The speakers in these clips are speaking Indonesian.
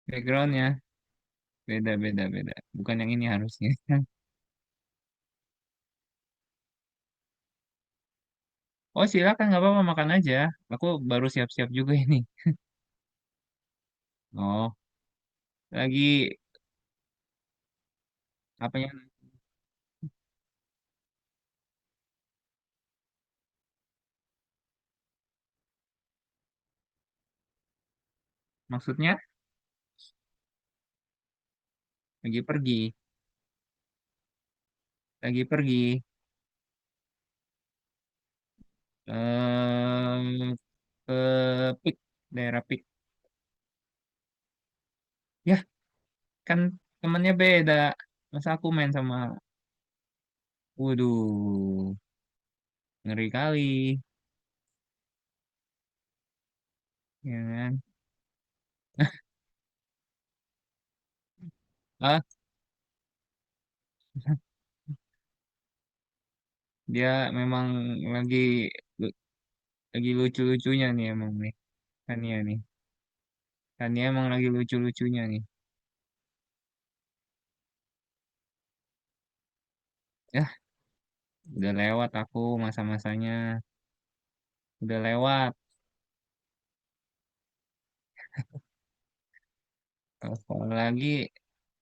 Backgroundnya beda beda beda. Bukan yang ini harusnya. Oh silakan nggak apa-apa makan aja. Aku baru siap-siap juga ini. Oh lagi apanya? Maksudnya lagi pergi, lagi pergi. Ke Pik, daerah Pik. Ya kan temennya beda. Masa aku main sama, waduh, ngeri kali, ya kan? Ah, dia memang lagi lagi lucu-lucunya nih emang nih. Kania nih. Kania emang lagi lucu-lucunya nih. Ya, udah lewat aku masa-masanya. Udah lewat. Kalau sekolah lagi,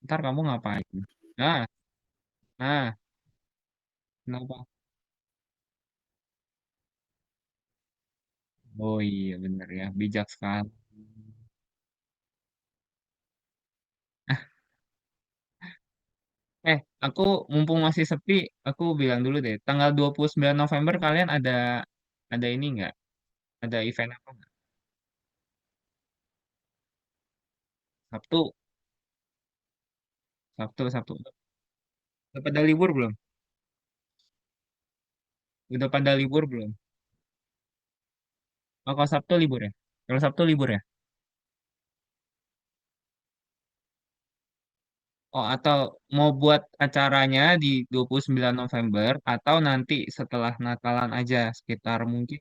ntar kamu ngapain? Nah, nah, kenapa? Oh iya bener ya, bijak sekali. Aku mumpung masih sepi, aku bilang dulu deh, tanggal 29 November kalian ada ini nggak? Ada event apa nggak? Sabtu, Sabtu, Sabtu. Udah pada libur belum? Udah pada libur belum? Oh, kalau Sabtu libur ya? Kalau Sabtu libur ya? Oh, atau mau buat acaranya di 29 November atau nanti setelah Natalan aja sekitar mungkin.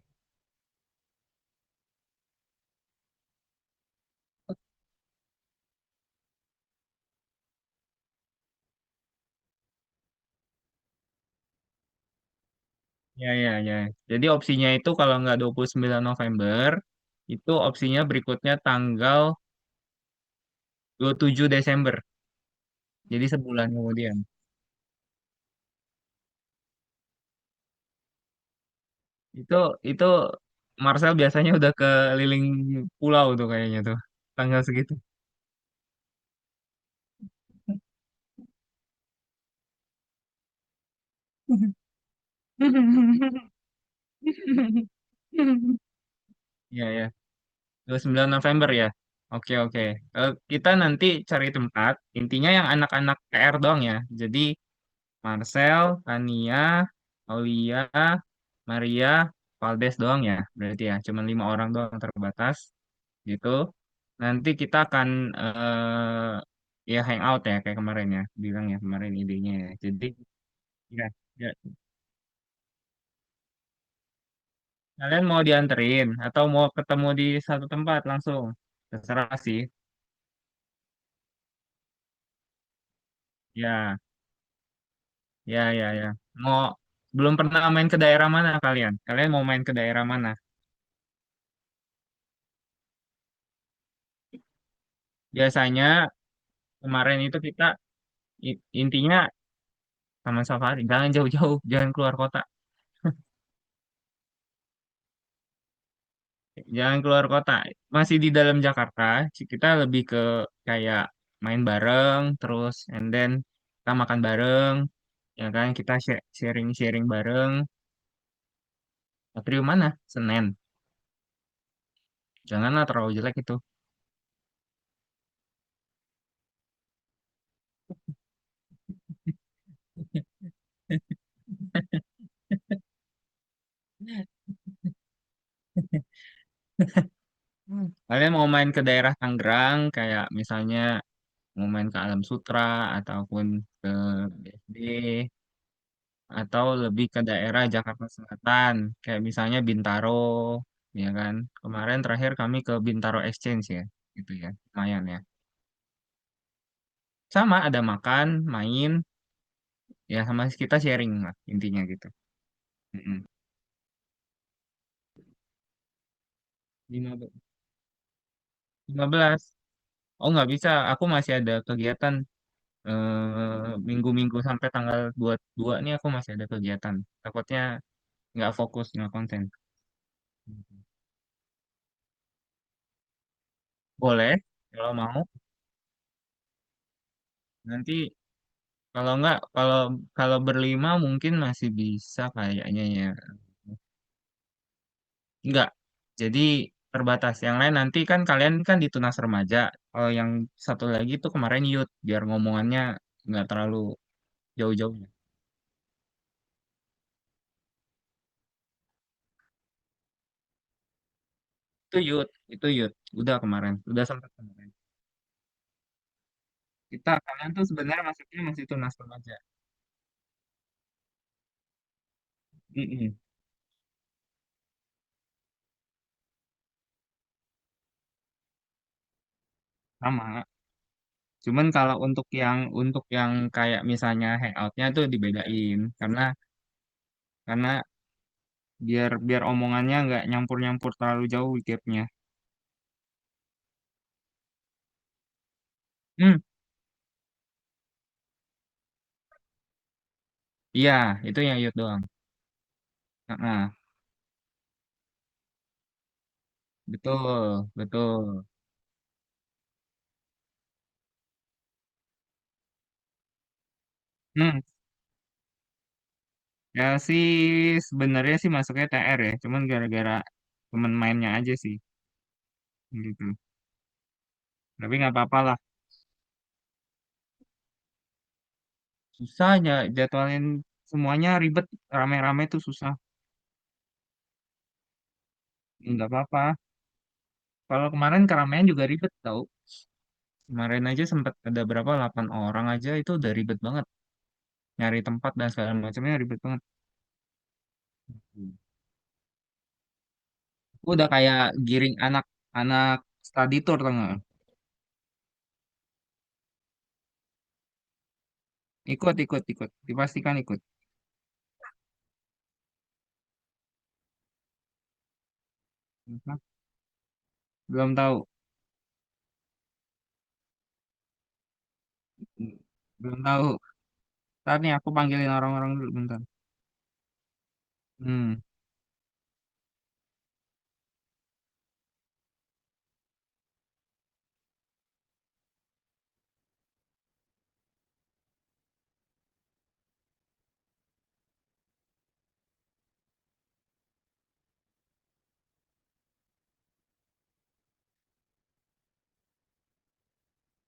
Ya, ya, ya. Jadi opsinya itu kalau nggak 29 November, itu opsinya berikutnya tanggal 27 Desember. Jadi sebulan kemudian. Itu itu Marcel biasanya udah keliling pulau tuh kayaknya tuh. Tanggal segitu. Iya ya. 29 November ya. Oke oke. Kita nanti cari tempat. Intinya yang anak-anak PR doang ya. Jadi Marcel, Tania, Aulia, Maria, Valdes doang ya. Berarti ya. Cuma 5 orang doang terbatas. Gitu. Nanti kita akan ya hangout ya kayak kemarin ya. Bilang ya kemarin idenya ya. Jadi ya, ya. Kalian mau dianterin atau mau ketemu di satu tempat langsung? Terserah sih. Ya, ya, ya, ya. Mau belum pernah main ke daerah mana kalian? Kalian mau main ke daerah mana? Biasanya kemarin itu kita intinya Taman Safari. Jangan jauh-jauh, jangan keluar kota. Jangan keluar kota. Masih di dalam Jakarta. Kita lebih ke kayak main bareng, terus and then kita makan bareng, ya kan? Kita sharing-sharing bareng. Atrium mana? Senen. Janganlah terlalu jelek itu. Kalian mau main ke daerah Tangerang, kayak misalnya mau main ke Alam Sutra ataupun ke BSD atau lebih ke daerah Jakarta Selatan, kayak misalnya Bintaro, ya kan? Kemarin terakhir kami ke Bintaro Exchange ya, gitu ya, lumayan ya. sama ada makan, main, ya sama kita sharing lah intinya gitu. Mm-mm. 15. Oh nggak bisa, aku masih ada kegiatan minggu-minggu sampai tanggal 22 nih aku masih ada kegiatan. Takutnya nggak fokus, nggak konten. Boleh, kalau mau. Nanti kalau nggak, kalau kalau berlima mungkin masih bisa kayaknya ya. Nggak. Jadi terbatas. Yang lain nanti kan kalian kan di Tunas Remaja. Kalau yang satu lagi tuh kemarin youth, biar ngomongannya nggak terlalu jauh-jauh. Itu youth. Udah kemarin, udah sempat kemarin. Kalian tuh sebenarnya masuknya masih Tunas Remaja. Mm-mm. Sama. Cuman kalau untuk yang kayak misalnya hangoutnya tuh dibedain karena biar biar omongannya nggak nyampur-nyampur terlalu jauh gapnya. Hmm, iya, itu yang youth doang. Heeh, betul, betul. Hmm, ya sih sebenarnya sih masuknya TR ya, cuman gara-gara temen mainnya aja sih, gitu. Tapi nggak apa-apa lah. Susah aja jadwalin semuanya ribet, rame-rame tuh susah. Nggak apa-apa. Kalau kemarin keramaian juga ribet tau. Kemarin aja sempat ada berapa 8 orang aja itu udah ribet banget. Nyari tempat dan segala macamnya ribet banget. Aku udah kayak giring anak-anak study tour tau nggak? Ikut, ikut, ikut. Dipastikan ikut. Apa? Belum tahu. Belum tahu. Ntar nih aku panggilin orang-orang dulu bentar. Hmm.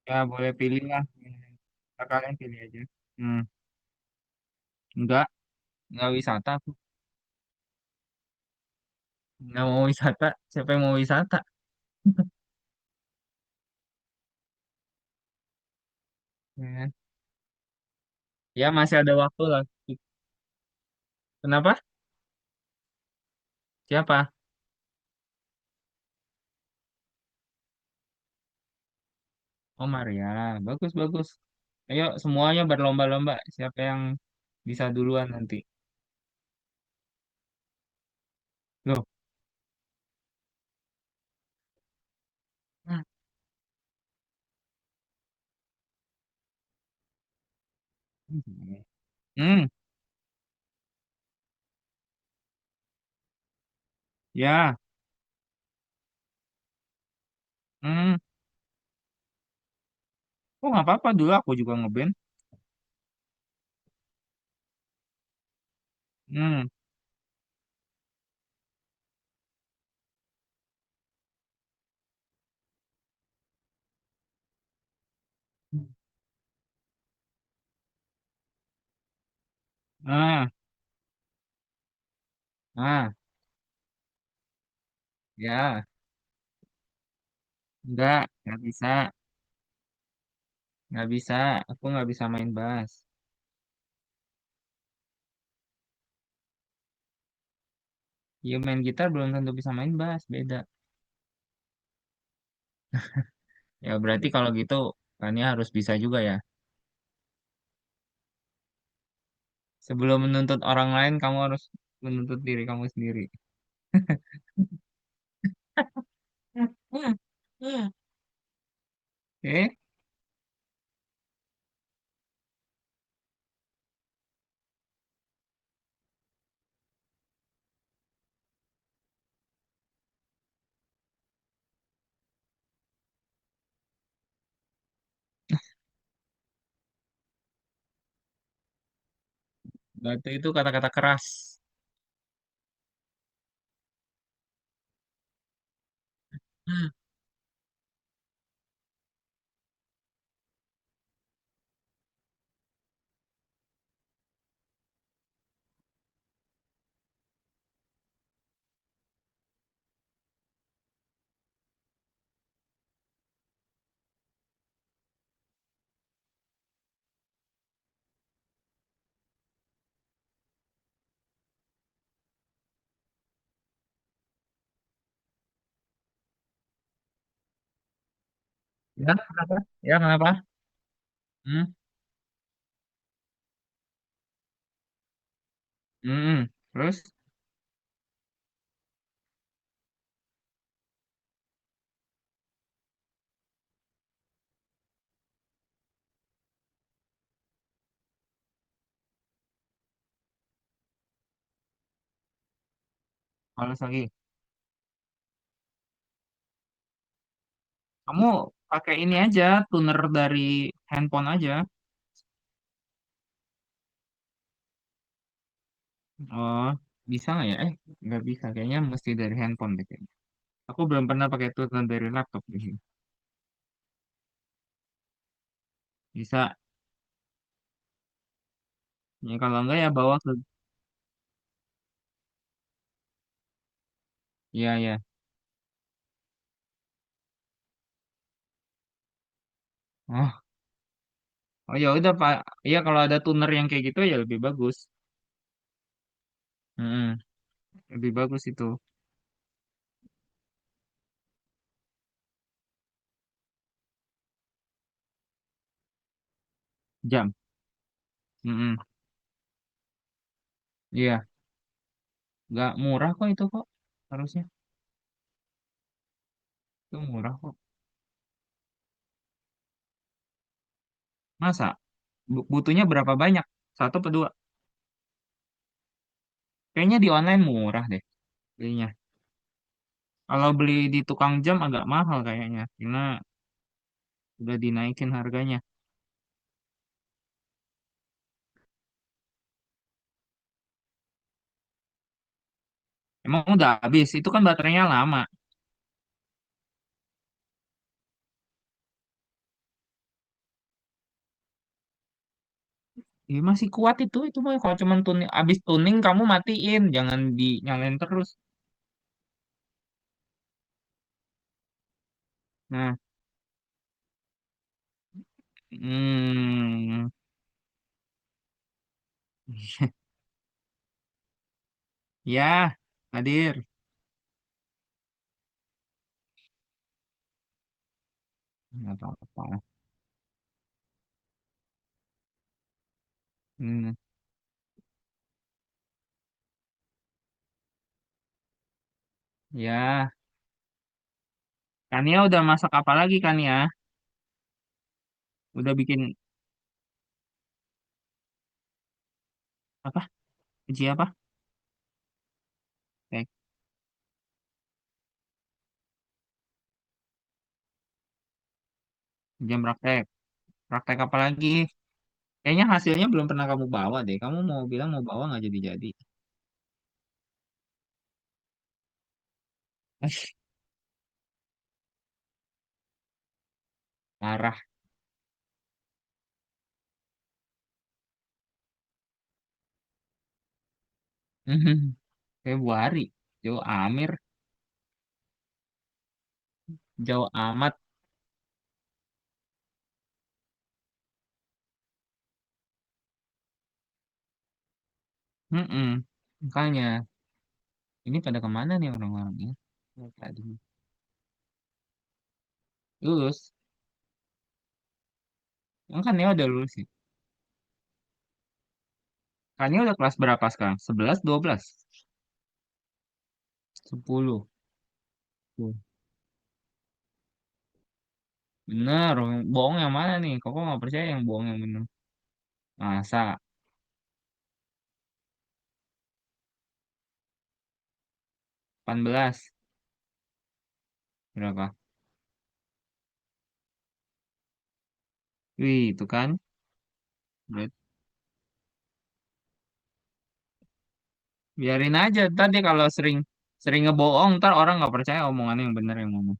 Ya boleh pilih lah. Ntar kalian pilih aja. Hmm. Enggak. Enggak wisata aku. Enggak mau wisata. Siapa yang mau wisata? Ya, ya masih ada waktu lah. Kenapa? Siapa? Oh Maria, bagus bagus. Ayo semuanya berlomba-lomba. Siapa yang bisa duluan nanti? Loh, hmm, ya, hmm, oh nggak apa-apa dulu aku juga ngeband. Hmm, ah, ya, nggak bisa, nggak bisa, aku nggak bisa main bass. Ya main gitar belum tentu bisa main bass, beda. Ya berarti kalau gitu, kan ya harus bisa juga ya. Sebelum menuntut orang lain, kamu harus menuntut diri kamu sendiri. Oke, batu itu kata-kata keras. Ya, kenapa? Ya, kenapa? Hmm, Terus, males lagi. Kamu pakai ini aja, tuner dari handphone aja. Oh, bisa nggak ya? Nggak bisa. Kayaknya mesti dari handphone deh kayaknya. Aku belum pernah pakai tuner dari laptop di sini. Bisa. Ya, kalau enggak ya bawa ke... Iya, ya. Oh, oh ya udah Pak. Iya, kalau ada tuner yang kayak gitu ya lebih bagus. Mm-mm, lebih bagus itu. Jam. Mm-mm, iya, nggak murah kok itu kok. Harusnya itu murah kok. Masa? Butuhnya berapa banyak? Satu atau dua? Kayaknya di online murah deh belinya. Kalau beli di tukang jam agak mahal kayaknya, karena udah dinaikin harganya. Emang udah habis? Itu kan baterainya lama. Iya masih kuat itu mah kalau cuman tuning, habis tuning kamu matiin, jangan dinyalain terus. Nah, hmm, ya, hadir, nggak apa-apa. Hmm, ya, Kania udah masak apa lagi kan ya? Udah bikin apa? Uji apa? Kayak jam praktek. Praktek apa lagi? Kayaknya hasilnya belum pernah kamu bawa deh. Kamu mau bilang mau bawa nggak jadi-jadi. Parah. Februari. Jauh Amir, jauh amat. Mm-mm. Makanya, ini pada kemana nih orang-orangnya? Oh, tadi lulus. Yang kan ya udah lulus ya. Kania udah kelas berapa sekarang? 11, 12, 10. Tuh. Bener, bohong yang mana nih? Kok nggak percaya yang bohong yang bener? Masa 18 berapa? Wih, itu kan. Berat. Biarin aja. Tadi kalau sering sering ngebohong, ntar orang nggak percaya omongannya yang bener yang ngomong.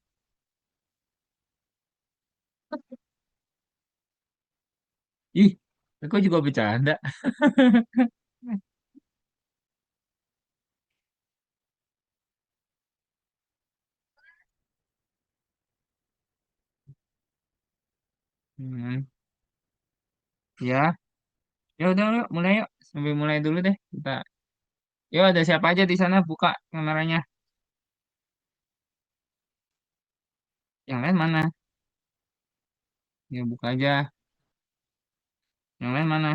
Ih, aku juga bercanda. Hmm, ya, ya udah yuk, mulai yuk. Sambil mulai dulu deh. Kita, yuk ada siapa aja di sana buka kameranya. Yang lain mana? Ya buka aja. Yang lain mana?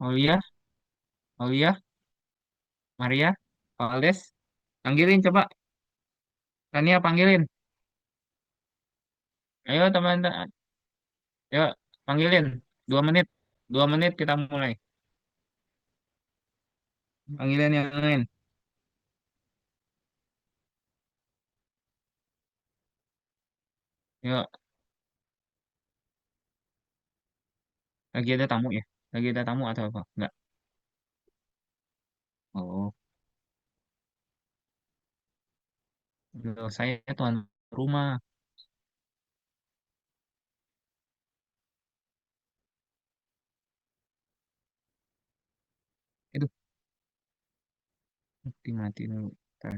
Aulia, Aulia, Maria, Valdes. Panggilin coba. Tania panggilin. Ayo teman-teman. Yuk, panggilin. 2 menit. 2 menit kita mulai. Panggilin yang lain. Yuk, lagi ada tamu ya? Lagi ada tamu atau apa? Enggak. Oh, aduh, saya tuan rumah. Itu mati mati dulu. Bentar.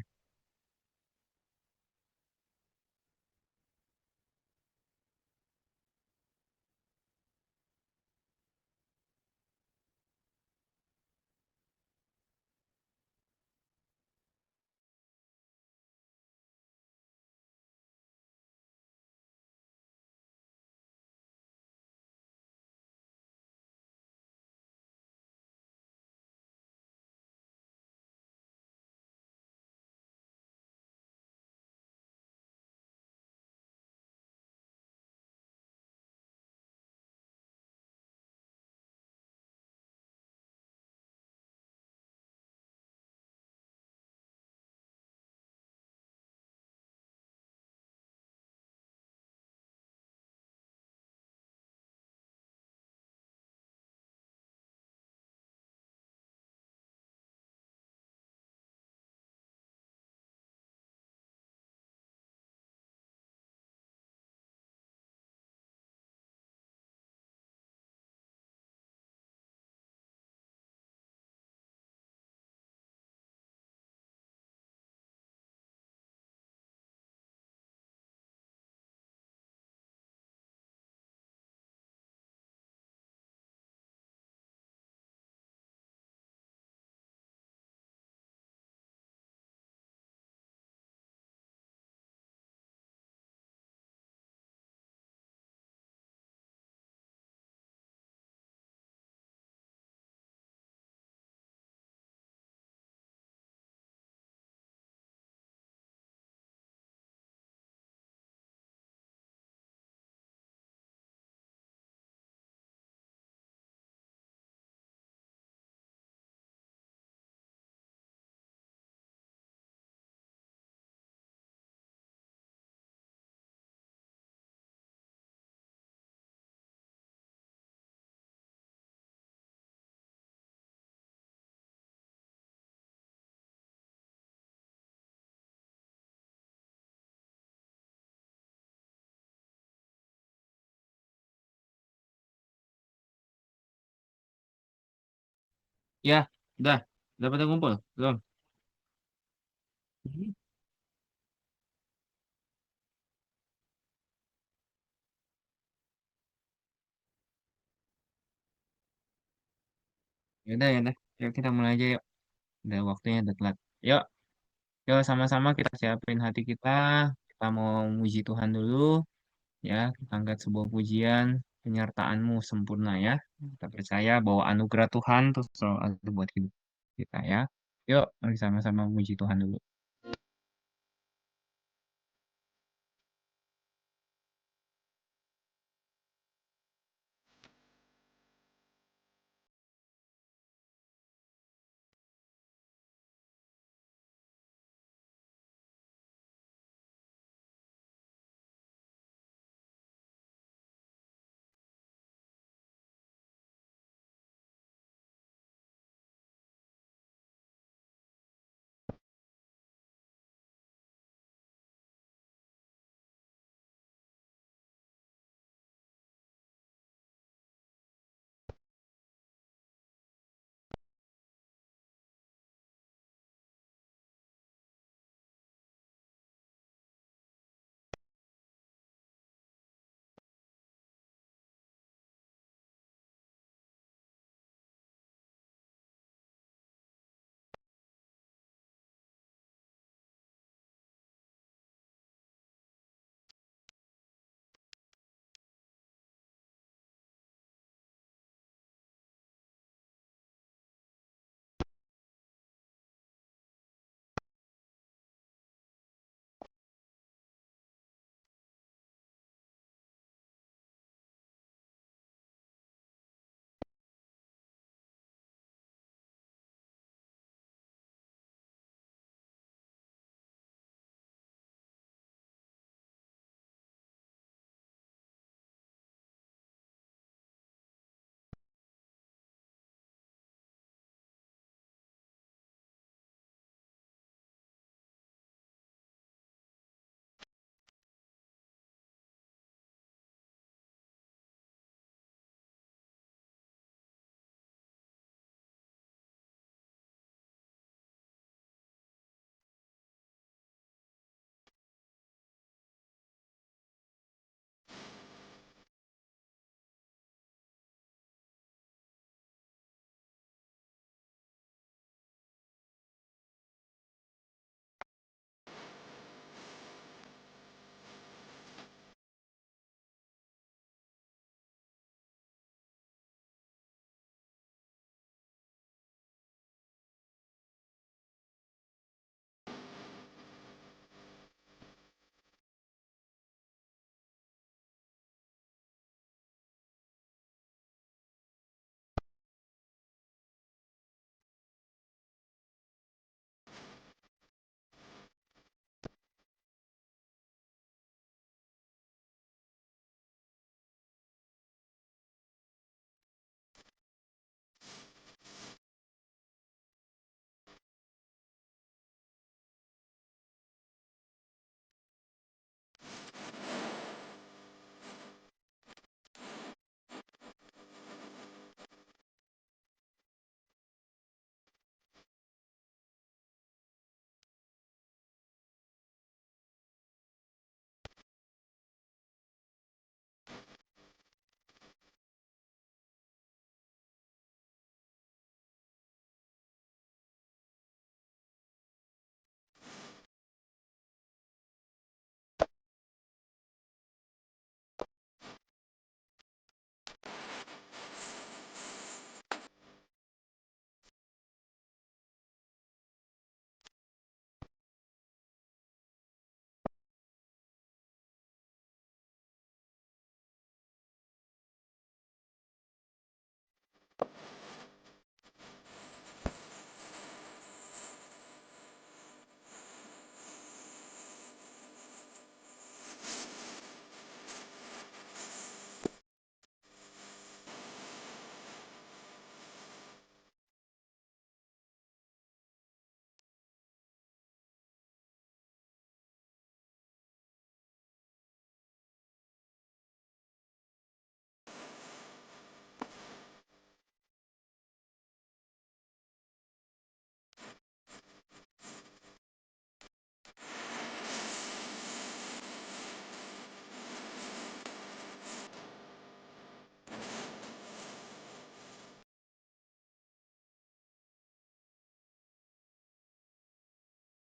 Ya, udah. Udah pada ngumpul? Belum? Ya udah, ya udah. Yuk kita mulai aja yuk. Udah waktunya udah telat. Yuk, yuk sama-sama kita siapin hati kita. Kita mau muji Tuhan dulu. Ya, kita angkat sebuah pujian. penyertaanmu sempurna ya. Kita percaya bahwa anugerah Tuhan tuh selalu ada buat hidup kita ya. Yuk, mari sama-sama memuji Tuhan dulu.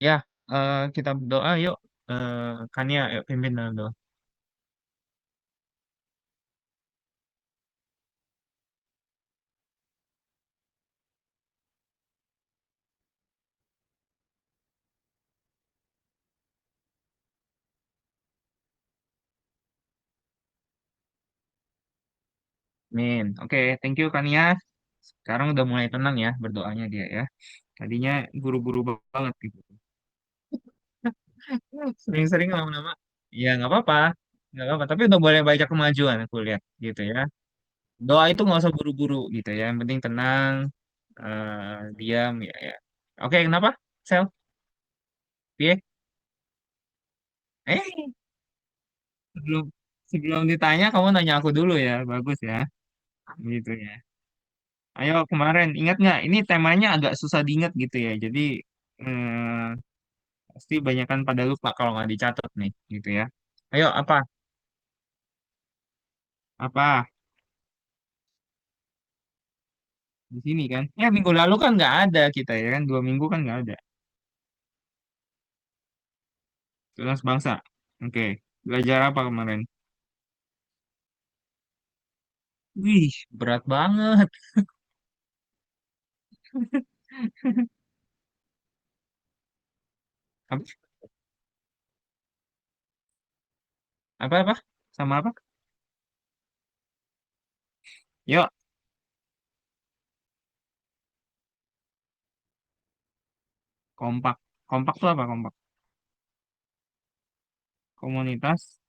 Ya, kita berdoa yuk. Kania, yuk pimpin dalam doa. Amin. Oke, thank you Kania. Sekarang udah mulai tenang ya berdoanya dia ya. Tadinya buru-buru banget gitu. Sering-sering lama-lama. Ya nggak apa-apa, nggak apa-apa. Tapi udah boleh banyak kemajuan aku lihat gitu ya. Doa itu nggak usah buru-buru gitu ya. Yang penting tenang, diam ya ya. Oke, kenapa? Sel? Piye? Eh, sebelum sebelum ditanya kamu nanya aku dulu ya. Bagus ya. Gitu ya. Ayo kemarin ingat nggak? Ini temanya agak susah diingat gitu ya. Jadi pasti banyak kan pada lupa kalau nggak dicatat nih gitu ya. Ayo apa? Apa? Di sini kan? Ya minggu lalu kan nggak ada kita ya kan? 2 minggu kan nggak ada. Tunas bangsa. Oke. Belajar apa kemarin? Wih, berat banget. Apa? Apa? Sama apa? Yuk, kompak. Kompak tuh apa kompak? Komunitas.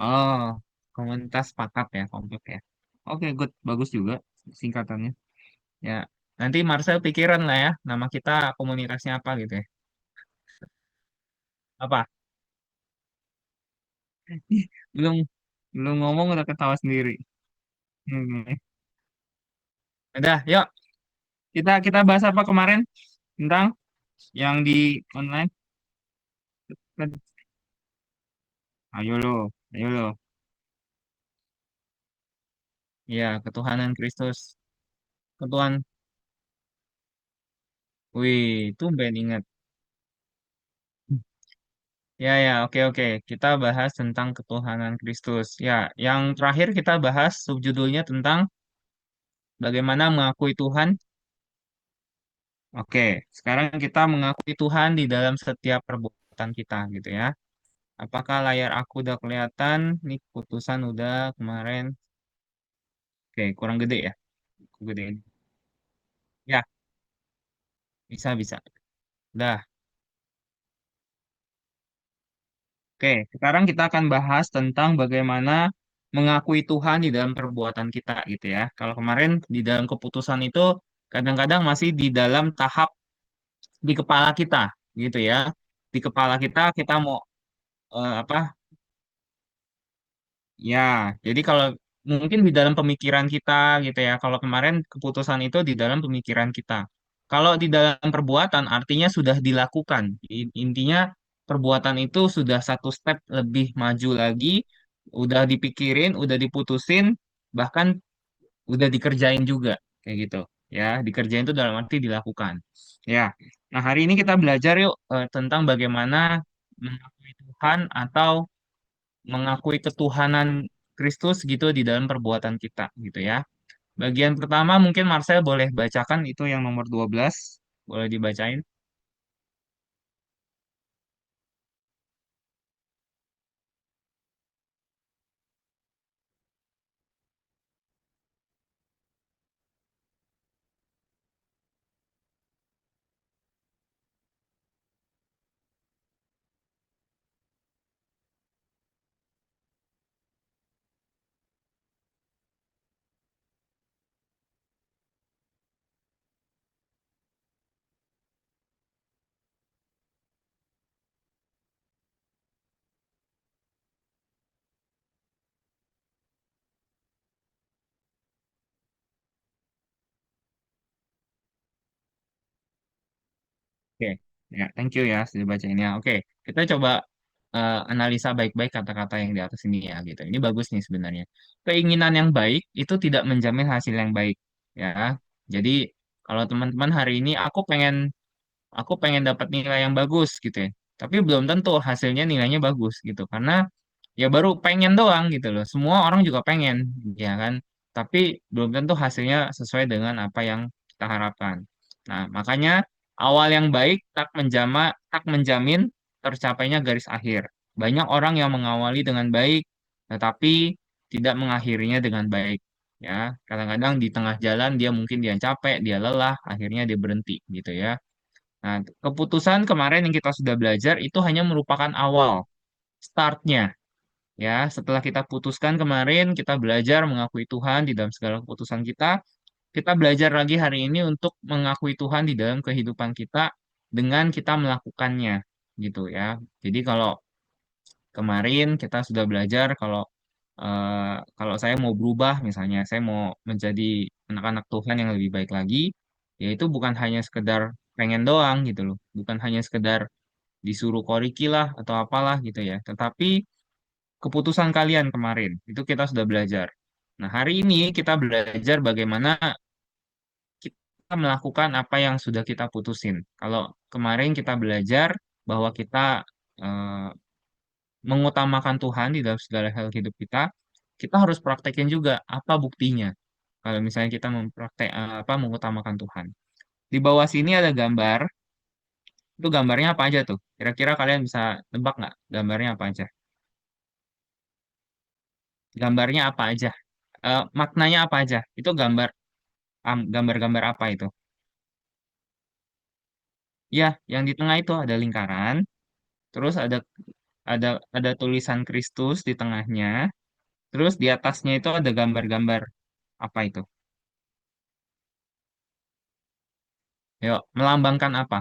Oh, komunitas pakat ya, kompak ya. Oke, good. Bagus juga singkatannya. Ya, nanti Marcel pikiran lah ya, nama kita komunitasnya apa gitu ya. Apa? Belum belum ngomong udah ketawa sendiri. Hmm. Udah, yuk kita kita bahas apa kemarin tentang yang di online. Ayo lo. Ya, ketuhanan Kristus. Ketuhan. Wih, tumben ingat. Ya, ya, oke, oke. Kita bahas tentang ketuhanan Kristus. Ya, yang terakhir kita bahas subjudulnya tentang bagaimana mengakui Tuhan. Oke, sekarang kita mengakui Tuhan di dalam setiap perbuatan kita gitu ya. Apakah layar aku udah kelihatan? Ini keputusan udah kemarin. Oke, kurang gede ya. Aku gedein. Ya, bisa, bisa. Udah. Oke, sekarang kita akan bahas tentang bagaimana mengakui Tuhan di dalam perbuatan kita gitu ya. Kalau kemarin di dalam keputusan itu kadang-kadang masih di dalam tahap di kepala kita gitu ya. Di kepala kita mau apa? Ya, jadi kalau mungkin di dalam pemikiran kita gitu ya. Kalau kemarin keputusan itu di dalam pemikiran kita. Kalau di dalam perbuatan artinya sudah dilakukan. Intinya perbuatan itu sudah satu step lebih maju lagi, udah dipikirin, udah diputusin, bahkan udah dikerjain juga kayak gitu. Ya, dikerjain itu dalam arti dilakukan. Ya. Nah, hari ini kita belajar yuk tentang bagaimana mengakui Tuhan atau mengakui ketuhanan Kristus gitu di dalam perbuatan kita gitu ya. Bagian pertama mungkin Marcel boleh bacakan itu yang nomor 12. Boleh dibacain. Oke, ya, thank you ya sudah bacainnya. Oke, kita coba analisa baik-baik kata-kata yang di atas ini ya gitu. Ini bagus nih sebenarnya. Keinginan yang baik itu tidak menjamin hasil yang baik ya. Jadi kalau teman-teman hari ini aku pengen dapat nilai yang bagus gitu ya. Tapi belum tentu hasilnya nilainya bagus gitu. Karena ya baru pengen doang gitu loh. Semua orang juga pengen, ya kan? Tapi belum tentu hasilnya sesuai dengan apa yang kita harapkan. Nah, makanya awal yang baik tak menjamin tercapainya garis akhir. Banyak orang yang mengawali dengan baik, tetapi tidak mengakhirinya dengan baik. Ya, kadang-kadang di tengah jalan dia capek, dia lelah, akhirnya dia berhenti gitu ya. Nah, keputusan kemarin yang kita sudah belajar itu hanya merupakan awal, startnya. Ya, setelah kita putuskan kemarin, kita belajar mengakui Tuhan di dalam segala keputusan kita belajar lagi hari ini untuk mengakui Tuhan di dalam kehidupan kita dengan kita melakukannya, gitu ya. Jadi kalau kemarin kita sudah belajar kalau saya mau berubah, misalnya saya mau menjadi anak-anak Tuhan yang lebih baik lagi, yaitu bukan hanya sekedar pengen doang gitu loh, bukan hanya sekedar disuruh koriki lah atau apalah gitu ya, tetapi keputusan kalian kemarin itu kita sudah belajar. Nah, hari ini kita belajar bagaimana kita melakukan apa yang sudah kita putusin. Kalau kemarin kita belajar bahwa kita eh, mengutamakan Tuhan di dalam segala hal hidup kita, kita harus praktekin juga apa buktinya. Kalau misalnya kita mengutamakan Tuhan. Di bawah sini ada gambar, itu gambarnya apa aja tuh? Kira-kira kalian bisa tebak nggak gambarnya apa aja? Gambarnya apa aja? Maknanya apa aja? Itu gambar-gambar apa itu? Ya, yang di tengah itu ada lingkaran, terus ada ada tulisan Kristus di tengahnya, terus di atasnya itu ada gambar-gambar apa itu? Yuk, melambangkan apa?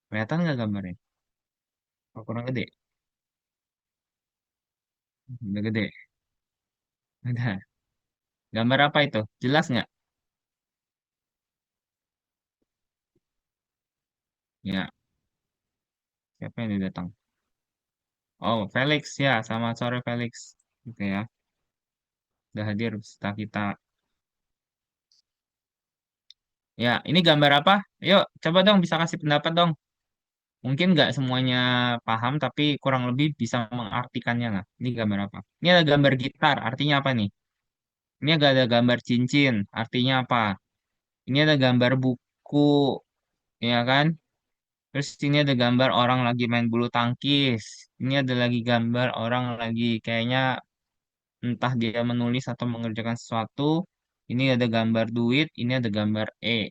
Kelihatan nggak gambarnya? Oh, kurang gede. Udah gede. Udah. Gambar apa itu? Jelas nggak? Ya, siapa yang udah datang? Oh, Felix ya, sama sore Felix. Oke ya, udah hadir beserta kita. Ya, ini gambar apa? Yuk, coba dong bisa kasih pendapat dong. Mungkin nggak semuanya paham, tapi kurang lebih bisa mengartikannya lah. Ini gambar apa? Ini ada gambar gitar, artinya apa nih? Ini agak ada gambar cincin, artinya apa? Ini ada gambar buku, ya kan? Terus ini ada gambar orang lagi main bulu tangkis. Ini ada lagi gambar orang lagi kayaknya entah dia menulis atau mengerjakan sesuatu. Ini ada gambar duit, ini ada gambar E.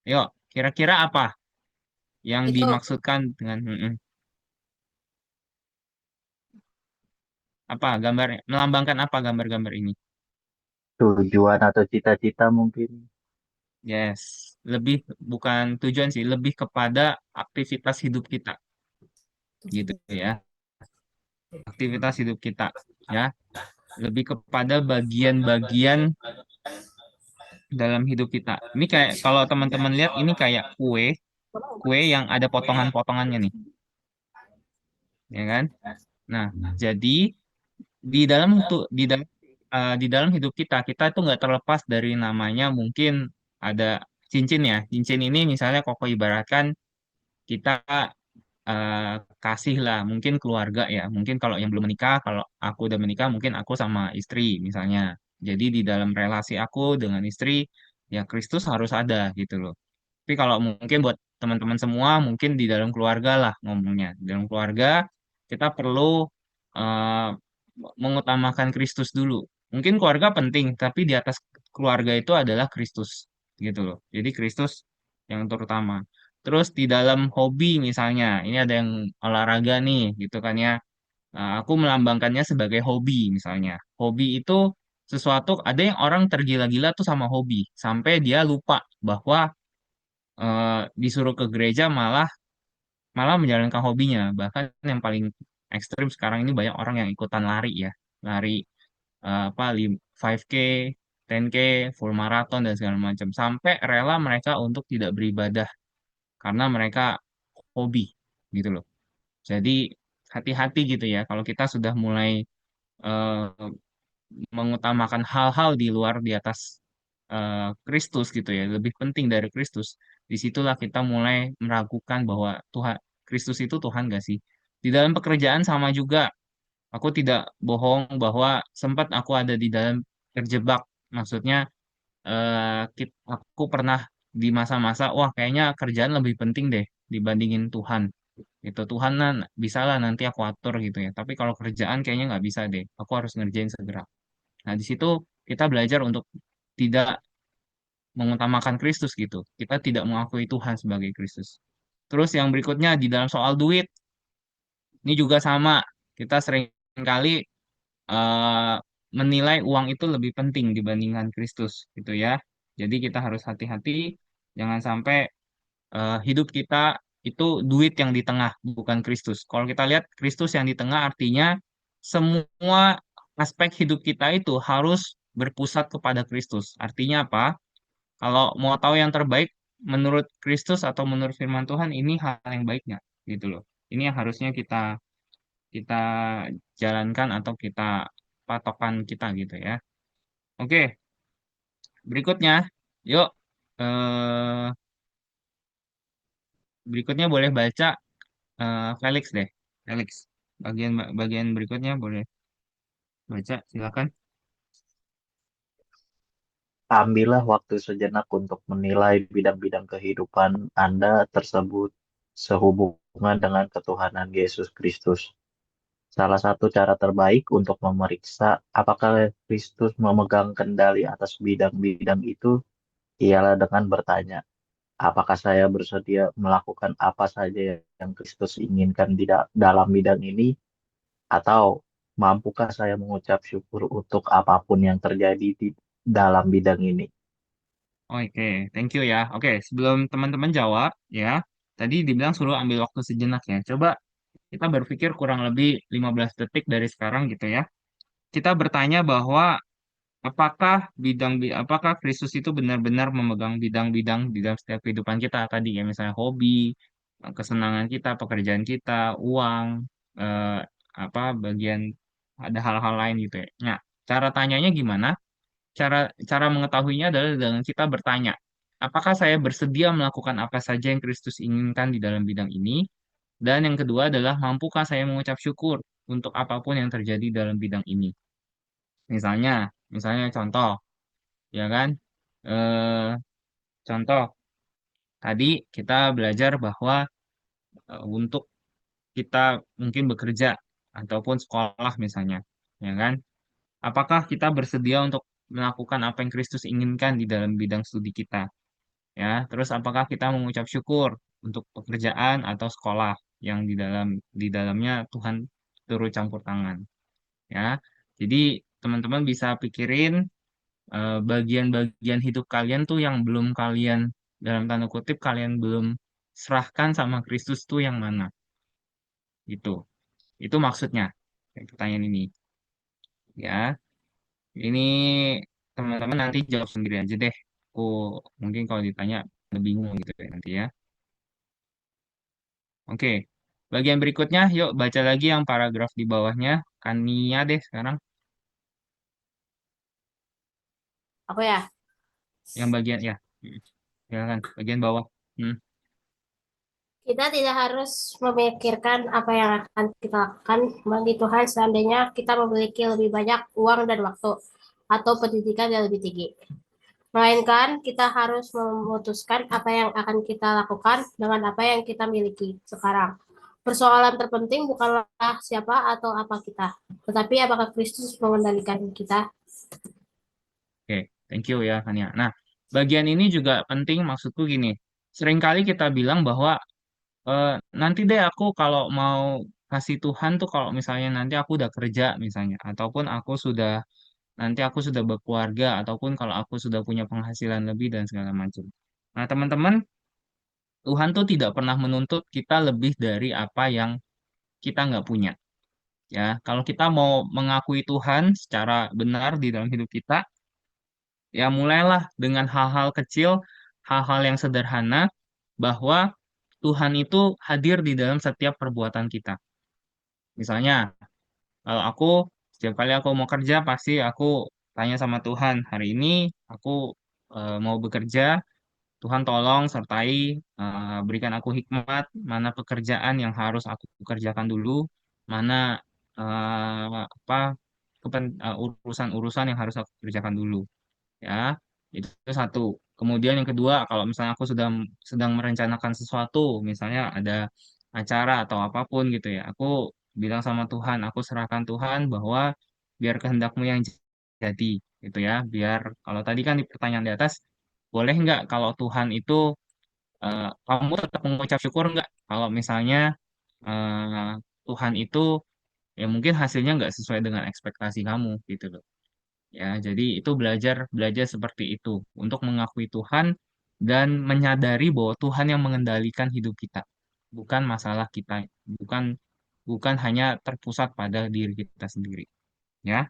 Yuk, kira-kira apa yang Itu dimaksudkan dengan apa gambar melambangkan apa gambar-gambar ini? Tujuan atau cita-cita mungkin. Yes, lebih bukan tujuan sih, lebih kepada aktivitas hidup kita gitu ya. Aktivitas hidup kita ya, lebih kepada bagian-bagian dalam hidup kita. Ini kayak kalau teman-teman lihat ini kayak kue yang ada potongan-potongannya nih, ya kan? Nah, jadi di dalam hidup kita kita itu nggak terlepas dari namanya mungkin ada cincin ya. Cincin ini misalnya koko ibaratkan kita eh, kasih lah mungkin keluarga ya. Mungkin kalau yang belum menikah, kalau aku udah menikah mungkin aku sama istri misalnya. Jadi di dalam relasi aku dengan istri ya Kristus harus ada gitu loh. Tapi kalau mungkin buat teman-teman semua, mungkin di dalam keluarga lah ngomongnya. Di dalam keluarga, kita perlu eh, mengutamakan Kristus dulu. Mungkin keluarga penting, tapi di atas keluarga itu adalah Kristus, gitu loh. Jadi Kristus yang terutama. Terus di dalam hobi misalnya, ini ada yang olahraga nih, gitu kan ya. Aku melambangkannya sebagai hobi misalnya. Hobi itu sesuatu, ada yang orang tergila-gila tuh sama hobi, sampai dia lupa bahwa disuruh ke gereja malah malah menjalankan hobinya. Bahkan yang paling ekstrim sekarang ini banyak orang yang ikutan lari ya, lari apa 5K, 10K, full marathon dan segala macam sampai rela mereka untuk tidak beribadah karena mereka hobi gitu loh. Jadi hati-hati gitu ya kalau kita sudah mulai eh, mengutamakan hal-hal di luar di atas Kristus gitu ya, lebih penting dari Kristus. Disitulah kita mulai meragukan bahwa Tuhan Kristus itu Tuhan gak sih? Di dalam pekerjaan sama juga. Aku tidak bohong bahwa sempat aku ada di dalam terjebak. Maksudnya aku pernah di masa-masa, wah kayaknya kerjaan lebih penting deh dibandingin Tuhan. Itu Tuhan bisa lah nanti aku atur gitu ya. Tapi kalau kerjaan kayaknya nggak bisa deh. Aku harus ngerjain segera. Nah, di situ kita belajar untuk tidak mengutamakan Kristus gitu. Kita tidak mengakui Tuhan sebagai Kristus. Terus yang berikutnya di dalam soal duit, ini juga sama. Kita sering kali eh, menilai uang itu lebih penting dibandingkan Kristus gitu ya. Jadi kita harus hati-hati, jangan sampai hidup kita itu duit yang di tengah, bukan Kristus. Kalau kita lihat Kristus yang di tengah artinya semua aspek hidup kita itu harus berpusat kepada Kristus. Artinya apa? Kalau mau tahu yang terbaik menurut Kristus atau menurut firman Tuhan, ini hal yang baiknya gitu loh. Ini yang harusnya kita kita jalankan atau kita patokan kita gitu ya. Oke, berikutnya, yuk eh, berikutnya boleh baca Felix deh. Felix, bagian bagian berikutnya boleh baca, silakan. Ambillah waktu sejenak untuk menilai bidang-bidang kehidupan Anda tersebut sehubungan dengan ketuhanan Yesus Kristus. Salah satu cara terbaik untuk memeriksa apakah Kristus memegang kendali atas bidang-bidang itu ialah dengan bertanya, apakah saya bersedia melakukan apa saja yang Kristus inginkan di dalam bidang ini, atau mampukah saya mengucap syukur untuk apapun yang terjadi di dalam bidang ini? Oke, thank you ya. Oke, sebelum teman-teman jawab ya, tadi dibilang suruh ambil waktu sejenak ya. Coba kita berpikir kurang lebih 15 detik dari sekarang gitu ya. Kita bertanya bahwa apakah Kristus itu benar-benar memegang bidang-bidang di dalam setiap kehidupan kita tadi ya, misalnya hobi, kesenangan kita, pekerjaan kita, uang, eh, bagian ada hal-hal lain gitu ya. Nah, cara tanyanya gimana? Cara cara mengetahuinya adalah dengan kita bertanya, apakah saya bersedia melakukan apa saja yang Kristus inginkan di dalam bidang ini? Dan yang kedua adalah mampukah saya mengucap syukur untuk apapun yang terjadi dalam bidang ini? Misalnya, misalnya contoh, ya kan? Eh, contoh, tadi kita belajar bahwa untuk kita mungkin bekerja ataupun sekolah misalnya, ya kan? Apakah kita bersedia untuk melakukan apa yang Kristus inginkan di dalam bidang studi kita? Ya, terus apakah kita mengucap syukur untuk pekerjaan atau sekolah yang di dalamnya Tuhan turut campur tangan, ya. Jadi teman-teman bisa pikirin bagian-bagian hidup kalian tuh yang belum kalian dalam tanda kutip kalian belum serahkan sama Kristus tuh yang mana gitu. Itu maksudnya dari pertanyaan ini, ya. Ini teman-teman nanti jawab sendiri aja deh. Aku mungkin kalau ditanya lebih bingung gitu ya nanti ya. Oke, bagian berikutnya, yuk baca lagi yang paragraf di bawahnya. Kania deh sekarang, Aku ya, yang bagian ya, ya kan, bagian bawah. Hmm, kita tidak harus memikirkan apa yang akan kita lakukan bagi Tuhan seandainya kita memiliki lebih banyak uang dan waktu atau pendidikan yang lebih tinggi. Melainkan kita harus memutuskan apa yang akan kita lakukan dengan apa yang kita miliki sekarang. Persoalan terpenting bukanlah siapa atau apa kita, tetapi apakah Kristus mengendalikan kita. oke, thank you ya Kania. Nah, bagian ini juga penting maksudku gini. Seringkali kita bilang bahwa eh, nanti deh aku kalau mau kasih Tuhan tuh kalau misalnya nanti aku udah kerja misalnya, ataupun nanti aku sudah berkeluarga, ataupun kalau aku sudah punya penghasilan lebih dan segala macam. Nah, teman-teman, Tuhan tuh tidak pernah menuntut kita lebih dari apa yang kita nggak punya. Ya, kalau kita mau mengakui Tuhan secara benar di dalam hidup kita, ya mulailah dengan hal-hal kecil, hal-hal yang sederhana, bahwa Tuhan itu hadir di dalam setiap perbuatan kita. Misalnya, kalau aku setiap kali aku mau kerja, pasti aku tanya sama Tuhan, hari ini aku mau bekerja, Tuhan tolong sertai, berikan aku hikmat, mana pekerjaan yang harus aku kerjakan dulu, mana urusan-urusan yang harus aku kerjakan dulu, ya. Itu satu. Kemudian yang kedua, kalau misalnya aku sedang sedang merencanakan sesuatu, misalnya ada acara atau apapun gitu ya. Aku bilang sama Tuhan, aku serahkan Tuhan bahwa biar kehendakmu yang jadi gitu ya. Biar kalau tadi kan di pertanyaan di atas, boleh nggak kalau Tuhan itu kamu tetap mengucap syukur nggak kalau misalnya eh, Tuhan itu ya mungkin hasilnya nggak sesuai dengan ekspektasi kamu gitu loh. Ya, jadi itu belajar belajar seperti itu untuk mengakui Tuhan dan menyadari bahwa Tuhan yang mengendalikan hidup kita, bukan masalah kita, bukan bukan hanya terpusat pada diri kita sendiri. Ya,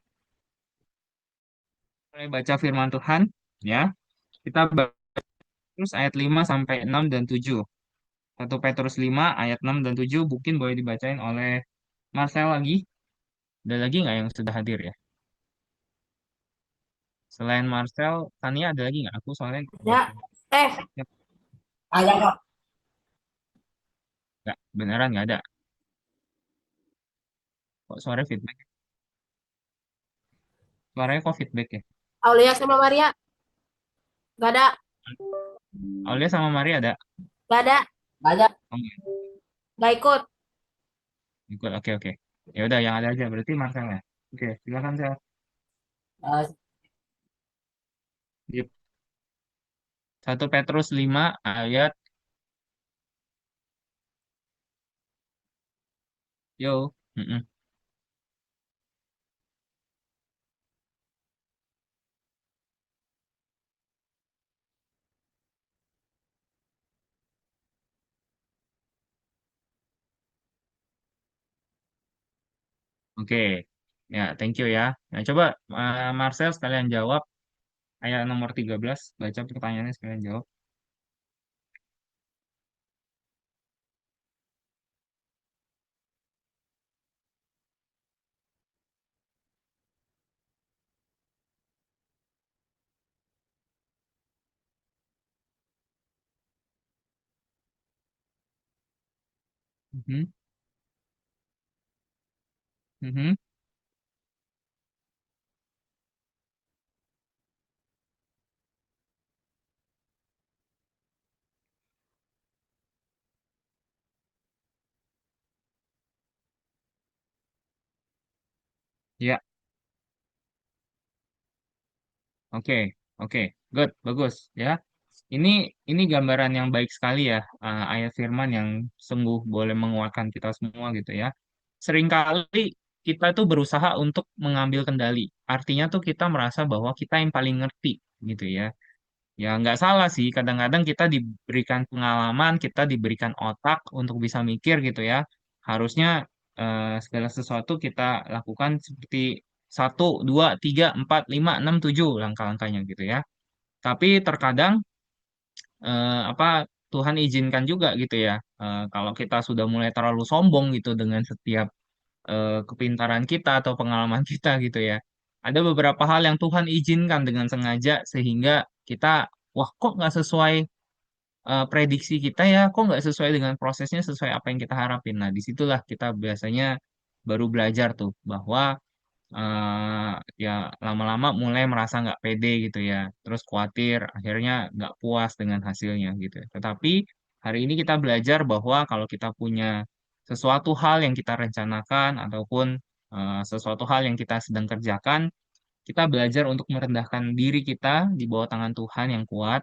mulai baca firman Tuhan, ya. Kita baca terus ayat 5 sampai 6 dan 7. 1 Petrus 5 ayat 6 dan 7 mungkin boleh dibacain oleh Marcel lagi. Ada lagi nggak yang sudah hadir ya? Selain Marcel, Tania ada lagi nggak? Aku soalnya Ya, eh, ya, ada kok. nggak, beneran nggak ada. Kok suara feedback? Suaranya kok feedback ya? Aulia sama Maria, gak ada, Aulia sama Mari ada? gak ada, gak ada, Oh, nggak gak ikut. ikut. Oke, oke. Ya udah, yang ada aja. Berarti Marcel ya. Oke, silakan Sel. Eh, Di 1 Petrus 5 ayat yo. Mm-mm. Oke. Ya, thank you ya. Nah, coba Marcel sekalian jawab ayat nomor 13. Baca pertanyaannya sekalian jawab. Mhm, mhm. Ya, oke, oke, good, bagus ya. Ini ini gambaran yang baik sekali ya, ayat firman yang sungguh boleh menguatkan kita semua gitu ya. Seringkali kita tuh berusaha untuk mengambil kendali. Artinya tuh kita merasa bahwa kita yang paling ngerti gitu ya. Ya nggak salah sih, kadang-kadang kita diberikan pengalaman, kita diberikan otak untuk bisa mikir gitu ya. Harusnya segala sesuatu kita lakukan seperti 1, 2, 3, 4, 5, 6, 7 langkah-langkahnya gitu ya. Tapi terkadang apa Tuhan izinkan juga gitu ya. Kalau kita sudah mulai terlalu sombong gitu dengan setiap kepintaran kita atau pengalaman kita gitu ya. Ada beberapa hal yang Tuhan izinkan dengan sengaja sehingga kita, wah kok nggak sesuai prediksi kita ya, kok nggak sesuai dengan prosesnya sesuai apa yang kita harapin. Nah, disitulah kita biasanya baru belajar tuh bahwa eh, ya lama-lama mulai merasa nggak pede gitu ya, terus khawatir, akhirnya nggak puas dengan hasilnya gitu. Tetapi hari ini kita belajar bahwa kalau kita punya sesuatu hal yang kita rencanakan ataupun sesuatu hal yang kita sedang kerjakan, kita belajar untuk merendahkan diri kita di bawah tangan Tuhan yang kuat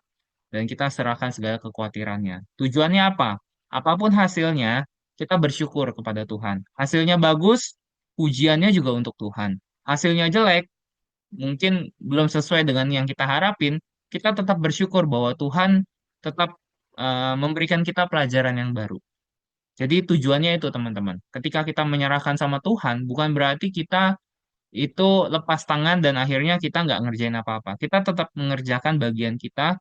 dan kita serahkan segala kekhawatirannya. Tujuannya apa? Apapun hasilnya, kita bersyukur kepada Tuhan. Hasilnya bagus, pujiannya juga untuk Tuhan. Hasilnya jelek, mungkin belum sesuai dengan yang kita harapin, kita tetap bersyukur bahwa Tuhan tetap memberikan kita pelajaran yang baru. Jadi tujuannya itu teman-teman. Ketika kita menyerahkan sama Tuhan, bukan berarti kita itu lepas tangan dan akhirnya kita nggak ngerjain apa-apa. Kita tetap mengerjakan bagian kita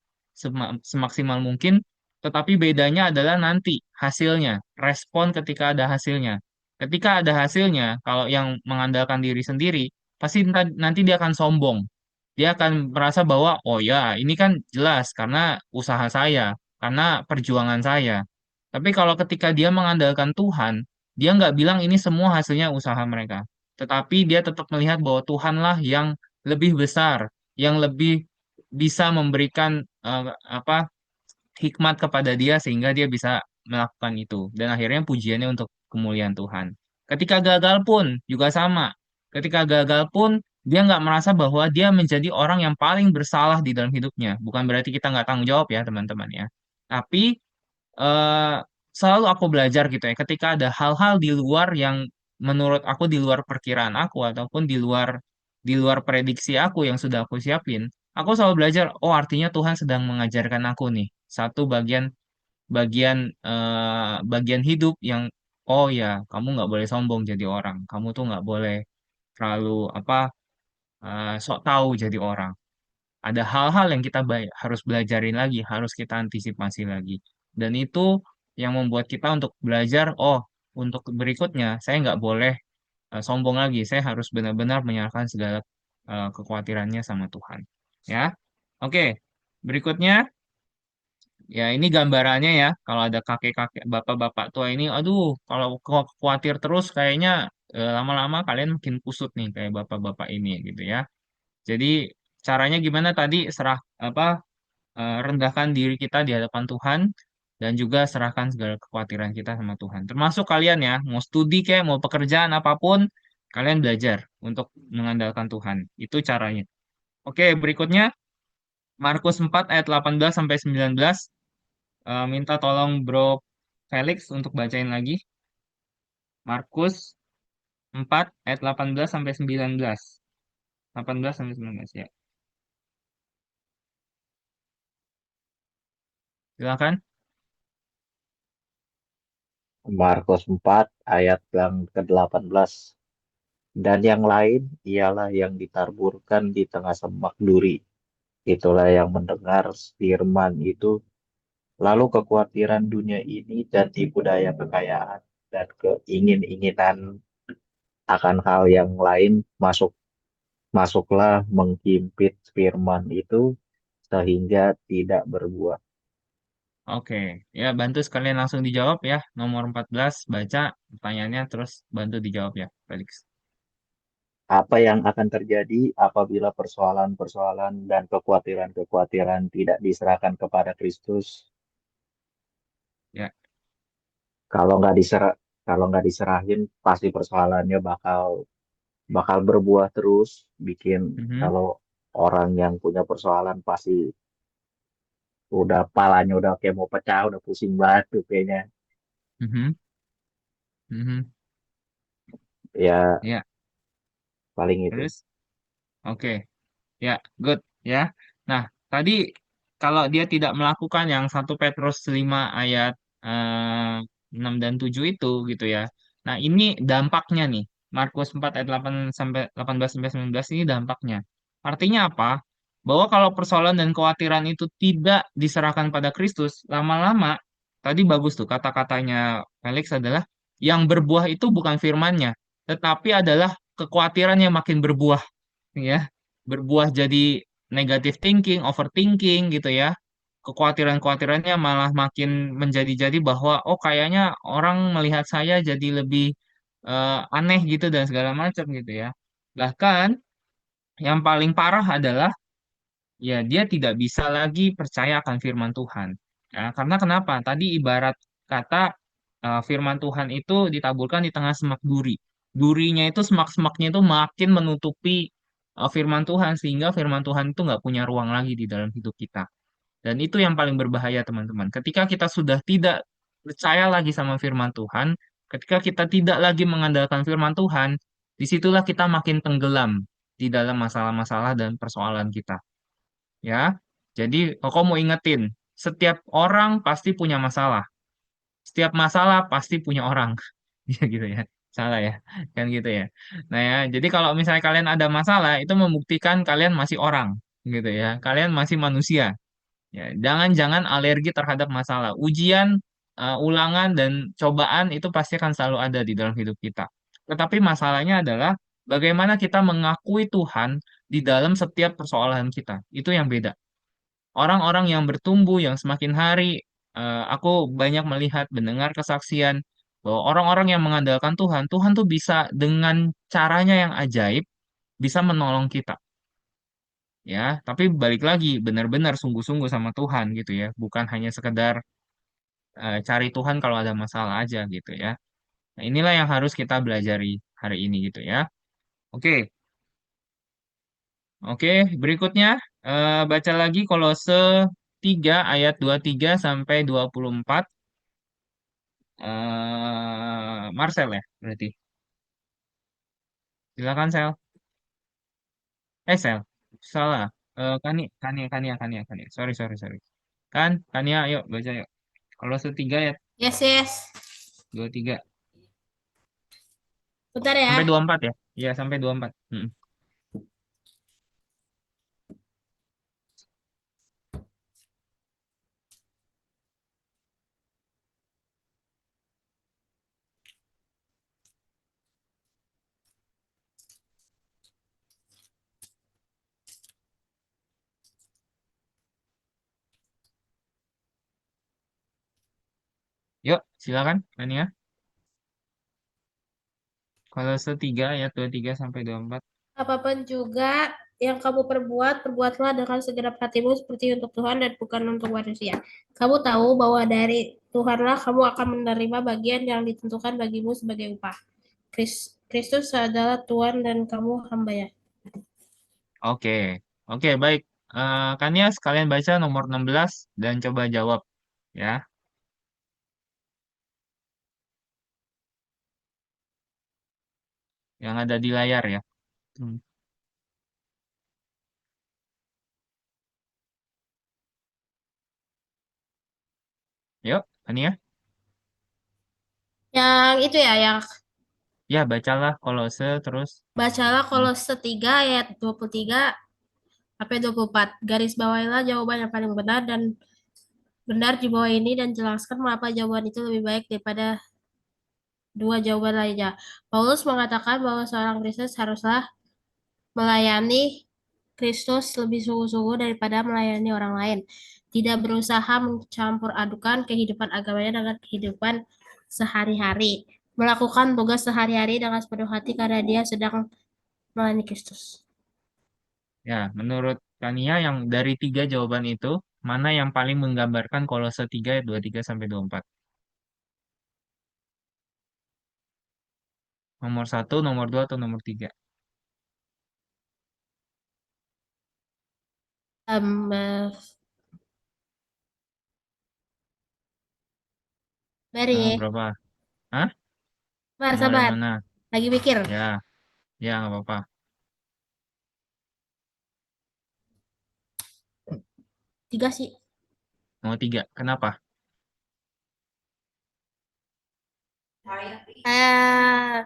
semaksimal mungkin, tetapi bedanya adalah nanti hasilnya, respon ketika ada hasilnya. Ketika ada hasilnya, kalau yang mengandalkan diri sendiri, pasti nanti dia akan sombong. Dia akan merasa bahwa, oh ya, ini kan jelas karena usaha saya, karena perjuangan saya. Tapi kalau ketika dia mengandalkan Tuhan, dia nggak bilang ini semua hasilnya usaha mereka, tetapi dia tetap melihat bahwa Tuhanlah yang lebih besar, yang lebih bisa memberikan apa hikmat kepada dia sehingga dia bisa melakukan itu dan akhirnya pujiannya untuk kemuliaan Tuhan. Ketika gagal pun juga sama. Ketika gagal pun dia nggak merasa bahwa dia menjadi orang yang paling bersalah di dalam hidupnya. Bukan berarti kita nggak tanggung jawab ya teman-teman ya. Tapi eh, selalu aku belajar gitu ya. Ketika ada hal-hal di luar yang menurut aku di luar perkiraan aku ataupun di luar prediksi aku yang sudah aku siapin, aku selalu belajar. Oh, artinya Tuhan sedang mengajarkan aku nih satu bagian bagian bagian hidup yang oh ya kamu nggak boleh sombong jadi orang. Kamu tuh nggak boleh terlalu apa sok tahu jadi orang. Ada hal-hal yang kita harus belajarin lagi, harus kita antisipasi lagi. Dan itu yang membuat kita untuk belajar, oh, untuk berikutnya saya nggak boleh sombong lagi. Saya harus benar-benar menyerahkan segala kekhawatirannya sama Tuhan. Ya, oke. Berikutnya, ya ini gambarannya ya. Kalau ada kakek-kakek, bapak-bapak tua ini, aduh, kalau khawatir terus, kayaknya lama-lama kalian makin kusut nih kayak bapak-bapak ini gitu ya. Jadi caranya gimana tadi serah apa rendahkan diri kita di hadapan Tuhan dan juga serahkan segala kekhawatiran kita sama Tuhan. Termasuk kalian ya, mau studi kayak mau pekerjaan apapun, kalian belajar untuk mengandalkan Tuhan. Itu caranya. Oke, berikutnya Markus 4 ayat 18 sampai 19. Minta tolong Bro Felix untuk bacain lagi. Markus 4 ayat 18 sampai 19. 18 sampai 19 ya. Silakan. Markus 4 ayat yang ke-18. Dan yang lain ialah yang ditaburkan di tengah semak duri. Itulah yang mendengar firman itu, lalu kekhawatiran dunia ini dan tipu daya kekayaan dan keingin-inginan akan hal yang lain masuklah menghimpit firman itu sehingga tidak berbuah. Oke, ya bantu sekalian langsung dijawab ya. Nomor 14 baca pertanyaannya terus bantu dijawab ya, Felix. Apa yang akan terjadi apabila persoalan-persoalan dan kekhawatiran-kekhawatiran tidak diserahkan kepada Kristus? Ya. Kalau nggak kalau nggak diserahin, pasti persoalannya bakal bakal berbuah terus. Bikin Mhm, kalau orang yang punya persoalan pasti udah palanya udah kayak mau pecah, udah pusing banget tuh kayaknya. mhm, mhm. Ya Ya, paling itu. terus oke. Ya, good ya. Nah, tadi kalau dia tidak melakukan yang 1 Petrus 5 ayat eh, 6 dan 7 itu gitu ya. Nah, ini dampaknya nih. Markus 4 ayat 8 sampai 18 sampai 19 ini dampaknya. Artinya apa? Bahwa kalau persoalan dan kekhawatiran itu tidak diserahkan pada Kristus, lama-lama tadi bagus tuh kata-katanya Felix adalah yang berbuah itu bukan firmannya, tetapi adalah kekhawatiran yang makin berbuah ya, berbuah jadi negative thinking, overthinking gitu ya. Kekhawatiran-kekhawatirannya malah makin menjadi-jadi bahwa oh kayaknya orang melihat saya jadi lebih aneh gitu dan segala macam gitu ya. Bahkan yang paling parah adalah ya dia tidak bisa lagi percaya akan firman Tuhan. Ya, karena kenapa? Tadi ibarat kata firman Tuhan itu ditaburkan di tengah semak duri. Durinya itu semak-semaknya itu makin menutupi firman Tuhan sehingga firman Tuhan itu nggak punya ruang lagi di dalam hidup kita. Dan itu yang paling berbahaya teman-teman. Ketika kita sudah tidak percaya lagi sama firman Tuhan, ketika kita tidak lagi mengandalkan firman Tuhan, disitulah kita makin tenggelam di dalam masalah-masalah dan persoalan kita ya. Jadi Koko mau ingetin, setiap orang pasti punya masalah. Setiap masalah pasti punya orang. Ya gitu ya. Salah ya. Kan gitu ya. Nah ya, jadi kalau misalnya kalian ada masalah, itu membuktikan kalian masih orang gitu ya. Kalian masih manusia. Ya, jangan-jangan alergi terhadap masalah. Ujian, ulangan dan cobaan itu pasti akan selalu ada di dalam hidup kita. Tetapi masalahnya adalah bagaimana kita mengakui Tuhan di dalam setiap persoalan kita. Itu yang beda. Orang-orang yang bertumbuh yang semakin hari aku banyak melihat mendengar kesaksian bahwa orang-orang yang mengandalkan Tuhan, Tuhan tuh bisa dengan caranya yang ajaib bisa menolong kita ya, tapi balik lagi benar-benar sungguh-sungguh sama Tuhan gitu ya, bukan hanya sekedar cari Tuhan kalau ada masalah aja gitu ya. Nah, inilah yang harus kita belajari hari ini gitu ya. Oke, oke. Berikutnya baca lagi Kolose 3 ayat 23 sampai 24. Marcel ya, berarti. Silakan Sel. Sel. Salah. Kania. Sorry, sorry, sorry. Kania, ayo baca yuk. Kolose 3 ayat Yes, yes. 23 Bentar sampai ya. 24 ya. Iya, sampai 24. Mm. Yuk, silakan Kania. Kolose 3 ayat 23 sampai 24. Apapun juga yang kamu perbuat, perbuatlah dengan segenap hatimu seperti untuk Tuhan dan bukan untuk manusia. Kamu tahu bahwa dari Tuhanlah kamu akan menerima bagian yang ditentukan bagimu sebagai upah. Kristus adalah Tuhan dan kamu hambanya. Oke. Oke, baik. Kania sekalian baca nomor 16 dan coba jawab ya, yang ada di layar ya. Hmm. Yuk, Kania. Yang itu ya, yang Ya, bacalah Kolose terus. bacalah Hmm. Kolose 3 ayat 23 sampai 24. Garis bawahilah jawaban yang paling benar dan benar di bawah ini dan jelaskan mengapa jawaban itu lebih baik daripada dua jawaban lainnya. Paulus mengatakan bahwa seorang Kristen haruslah melayani Kristus lebih sungguh-sungguh daripada melayani orang lain. Tidak berusaha mencampur adukan kehidupan agamanya dengan kehidupan sehari-hari. Melakukan tugas sehari-hari dengan sepenuh hati karena dia sedang melayani Kristus. Ya, menurut Kania yang dari tiga jawaban itu, mana yang paling menggambarkan Kolose 3 ayat 23 sampai 24? Nomor satu, nomor dua, atau nomor tiga? Um, Mari, Berapa? Hah? sabar, Nomor yang sabar. mana? Lagi mikir. Ya, ya nggak apa-apa. Tiga sih. Nomor tiga. Kenapa? Eh,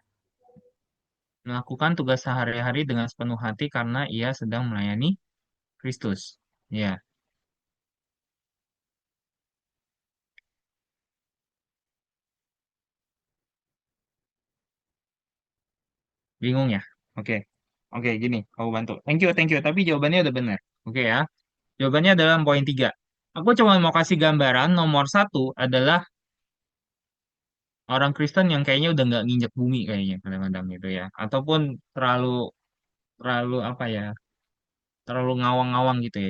Melakukan tugas sehari-hari dengan sepenuh hati karena ia sedang melayani Kristus. Ya, bingung ya? Oke. Oke, gini, aku bantu. Thank you. Tapi jawabannya udah benar. Oke ya. Jawabannya adalah poin tiga. Aku cuma mau kasih gambaran nomor satu adalah orang Kristen yang kayaknya udah nggak nginjek bumi kayaknya kadang-kadang gitu ya. Ataupun terlalu terlalu apa ya? Terlalu ngawang-ngawang gitu ya.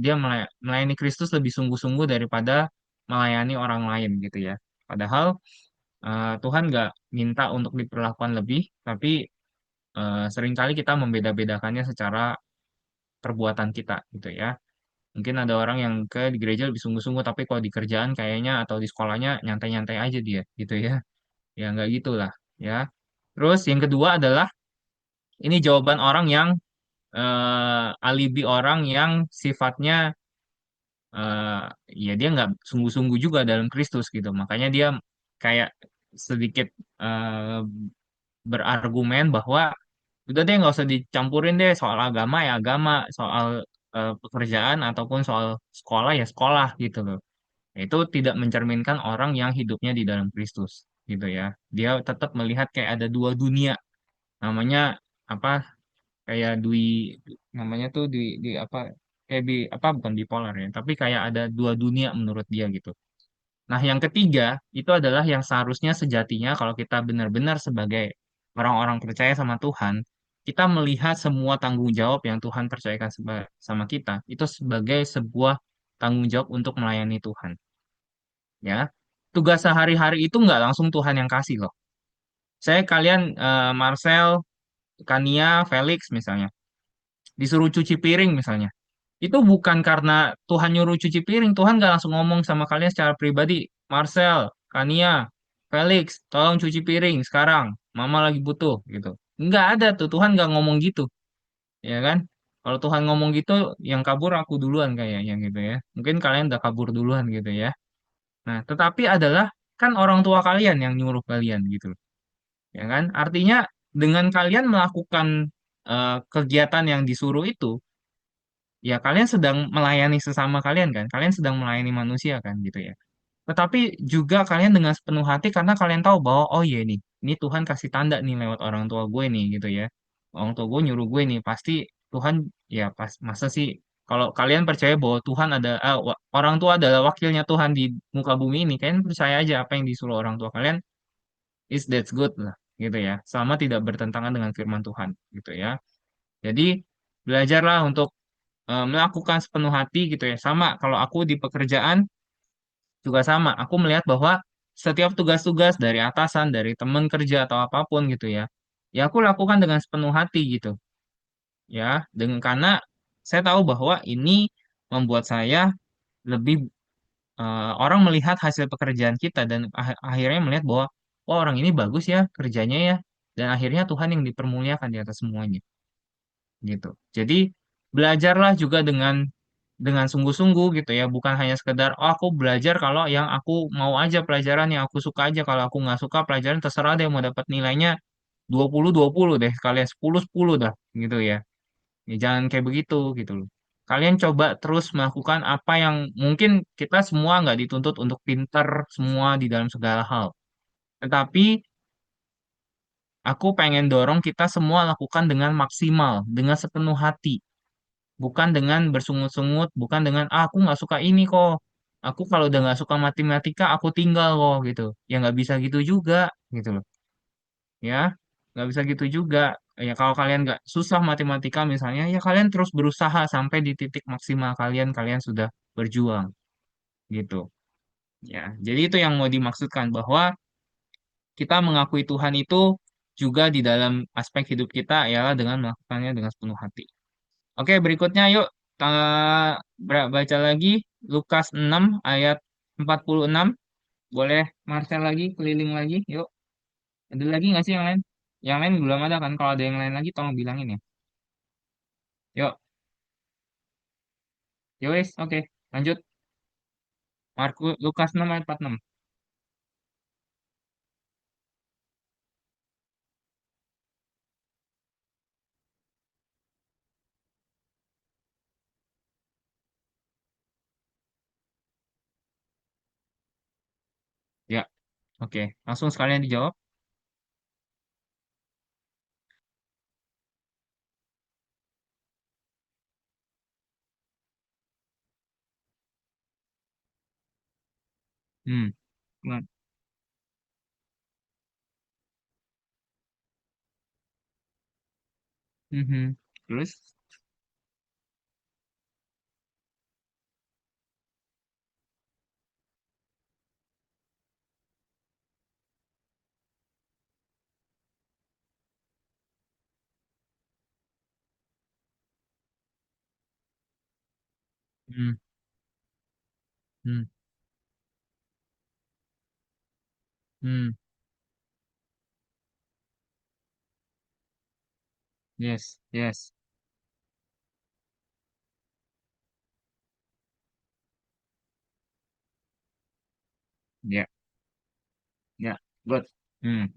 Dia melayani Kristus lebih sungguh-sungguh daripada melayani orang lain gitu ya. Padahal Tuhan nggak minta untuk diperlakukan lebih, tapi seringkali kita membeda-bedakannya secara perbuatan kita gitu ya. Mungkin ada orang yang di gereja lebih sungguh-sungguh, tapi kalau di kerjaan kayaknya atau di sekolahnya nyantai-nyantai aja dia gitu ya. Ya nggak gitulah ya. Terus yang kedua adalah ini jawaban orang yang alibi orang yang sifatnya eh, ya dia nggak sungguh-sungguh juga dalam Kristus gitu. Makanya dia kayak sedikit eh, berargumen bahwa udah deh nggak usah dicampurin deh soal agama ya agama, soal pekerjaan ataupun soal sekolah ya sekolah gitu loh. Itu tidak mencerminkan orang yang hidupnya di dalam Kristus gitu ya. Dia tetap melihat kayak ada dua dunia, namanya apa, kayak namanya tuh di apa, kayak apa, bukan bipolar ya, tapi kayak ada dua dunia menurut dia gitu. Nah, yang ketiga itu adalah yang seharusnya sejatinya kalau kita benar-benar sebagai orang-orang percaya sama Tuhan, kita melihat semua tanggung jawab yang Tuhan percayakan sama kita itu sebagai sebuah tanggung jawab untuk melayani Tuhan, ya. tugas sehari-hari itu nggak langsung Tuhan yang kasih loh. Saya kalian Marcel, Kania, Felix misalnya disuruh cuci piring misalnya. Itu bukan karena Tuhan nyuruh cuci piring, Tuhan nggak langsung ngomong sama kalian secara pribadi, Marcel, Kania, Felix, tolong cuci piring sekarang, Mama lagi butuh gitu. Nggak ada tuh, Tuhan nggak ngomong gitu, ya kan? Kalau Tuhan ngomong gitu, yang kabur aku duluan kayaknya gitu ya. Mungkin kalian udah kabur duluan gitu ya. Nah, tetapi adalah kan orang tua kalian yang nyuruh kalian gitu, ya kan? Artinya dengan kalian melakukan kegiatan yang disuruh itu, ya kalian sedang melayani sesama kalian kan, kalian sedang melayani manusia kan gitu ya. Tetapi juga kalian dengan sepenuh hati karena kalian tahu bahwa oh iya nih, ini Tuhan kasih tanda nih lewat orang tua gue nih gitu ya. Orang tua gue nyuruh gue nih, pasti Tuhan ya pas masa sih kalau kalian percaya bahwa Tuhan ada orang tua adalah wakilnya Tuhan di muka bumi ini, kalian percaya aja apa yang disuruh orang tua kalian is that's good lah gitu ya. Selama tidak bertentangan dengan firman Tuhan gitu ya. Jadi belajarlah untuk melakukan sepenuh hati gitu ya. Sama kalau aku di pekerjaan juga sama. Aku melihat bahwa setiap tugas-tugas dari atasan, dari teman kerja atau apapun gitu ya, ya aku lakukan dengan sepenuh hati gitu ya. Dengan karena saya tahu bahwa ini membuat saya lebih orang melihat hasil pekerjaan kita dan akhirnya melihat bahwa wah orang ini bagus ya kerjanya ya, dan akhirnya Tuhan yang dipermuliakan di atas semuanya gitu. Jadi belajarlah juga dengan sungguh-sungguh gitu ya, bukan hanya sekedar oh aku belajar kalau yang aku mau aja pelajaran yang aku suka aja, kalau aku nggak suka pelajaran terserah deh mau dapat nilainya 20 20 deh sekalian 10 10 dah gitu ya. Ya, jangan kayak begitu gitu loh. Kalian coba terus melakukan apa yang mungkin kita semua nggak dituntut untuk pinter semua di dalam segala hal. Tetapi aku pengen dorong kita semua lakukan dengan maksimal, dengan sepenuh hati. Bukan dengan bersungut-sungut, bukan dengan ah, aku nggak suka ini kok. Aku kalau udah nggak suka matematika, aku tinggal kok gitu. Ya nggak bisa gitu juga gitu loh. Ya nggak bisa gitu juga. Ya kalau kalian nggak susah matematika misalnya, ya kalian terus berusaha sampai di titik maksimal kalian, kalian sudah berjuang gitu. Ya, jadi itu yang mau dimaksudkan bahwa kita mengakui Tuhan itu juga di dalam aspek hidup kita ialah dengan melakukannya dengan sepenuh hati. Oke, berikutnya yuk baca lagi Lukas 6 ayat 46. Boleh Marcel lagi, keliling lagi, yuk. Ada lagi nggak sih yang lain? Yang lain belum ada kan? Kalau ada yang lain lagi, tolong bilangin ya. Yuk, yuk wes, oke. Lanjut, Lukas 6 ayat 46. Ya, oke. Langsung sekalian dijawab. Hmm. Nah, mhm. Terus? Hmm. Hmm. Hmm. Yes, yes. Ya, ya. Good. Hmm.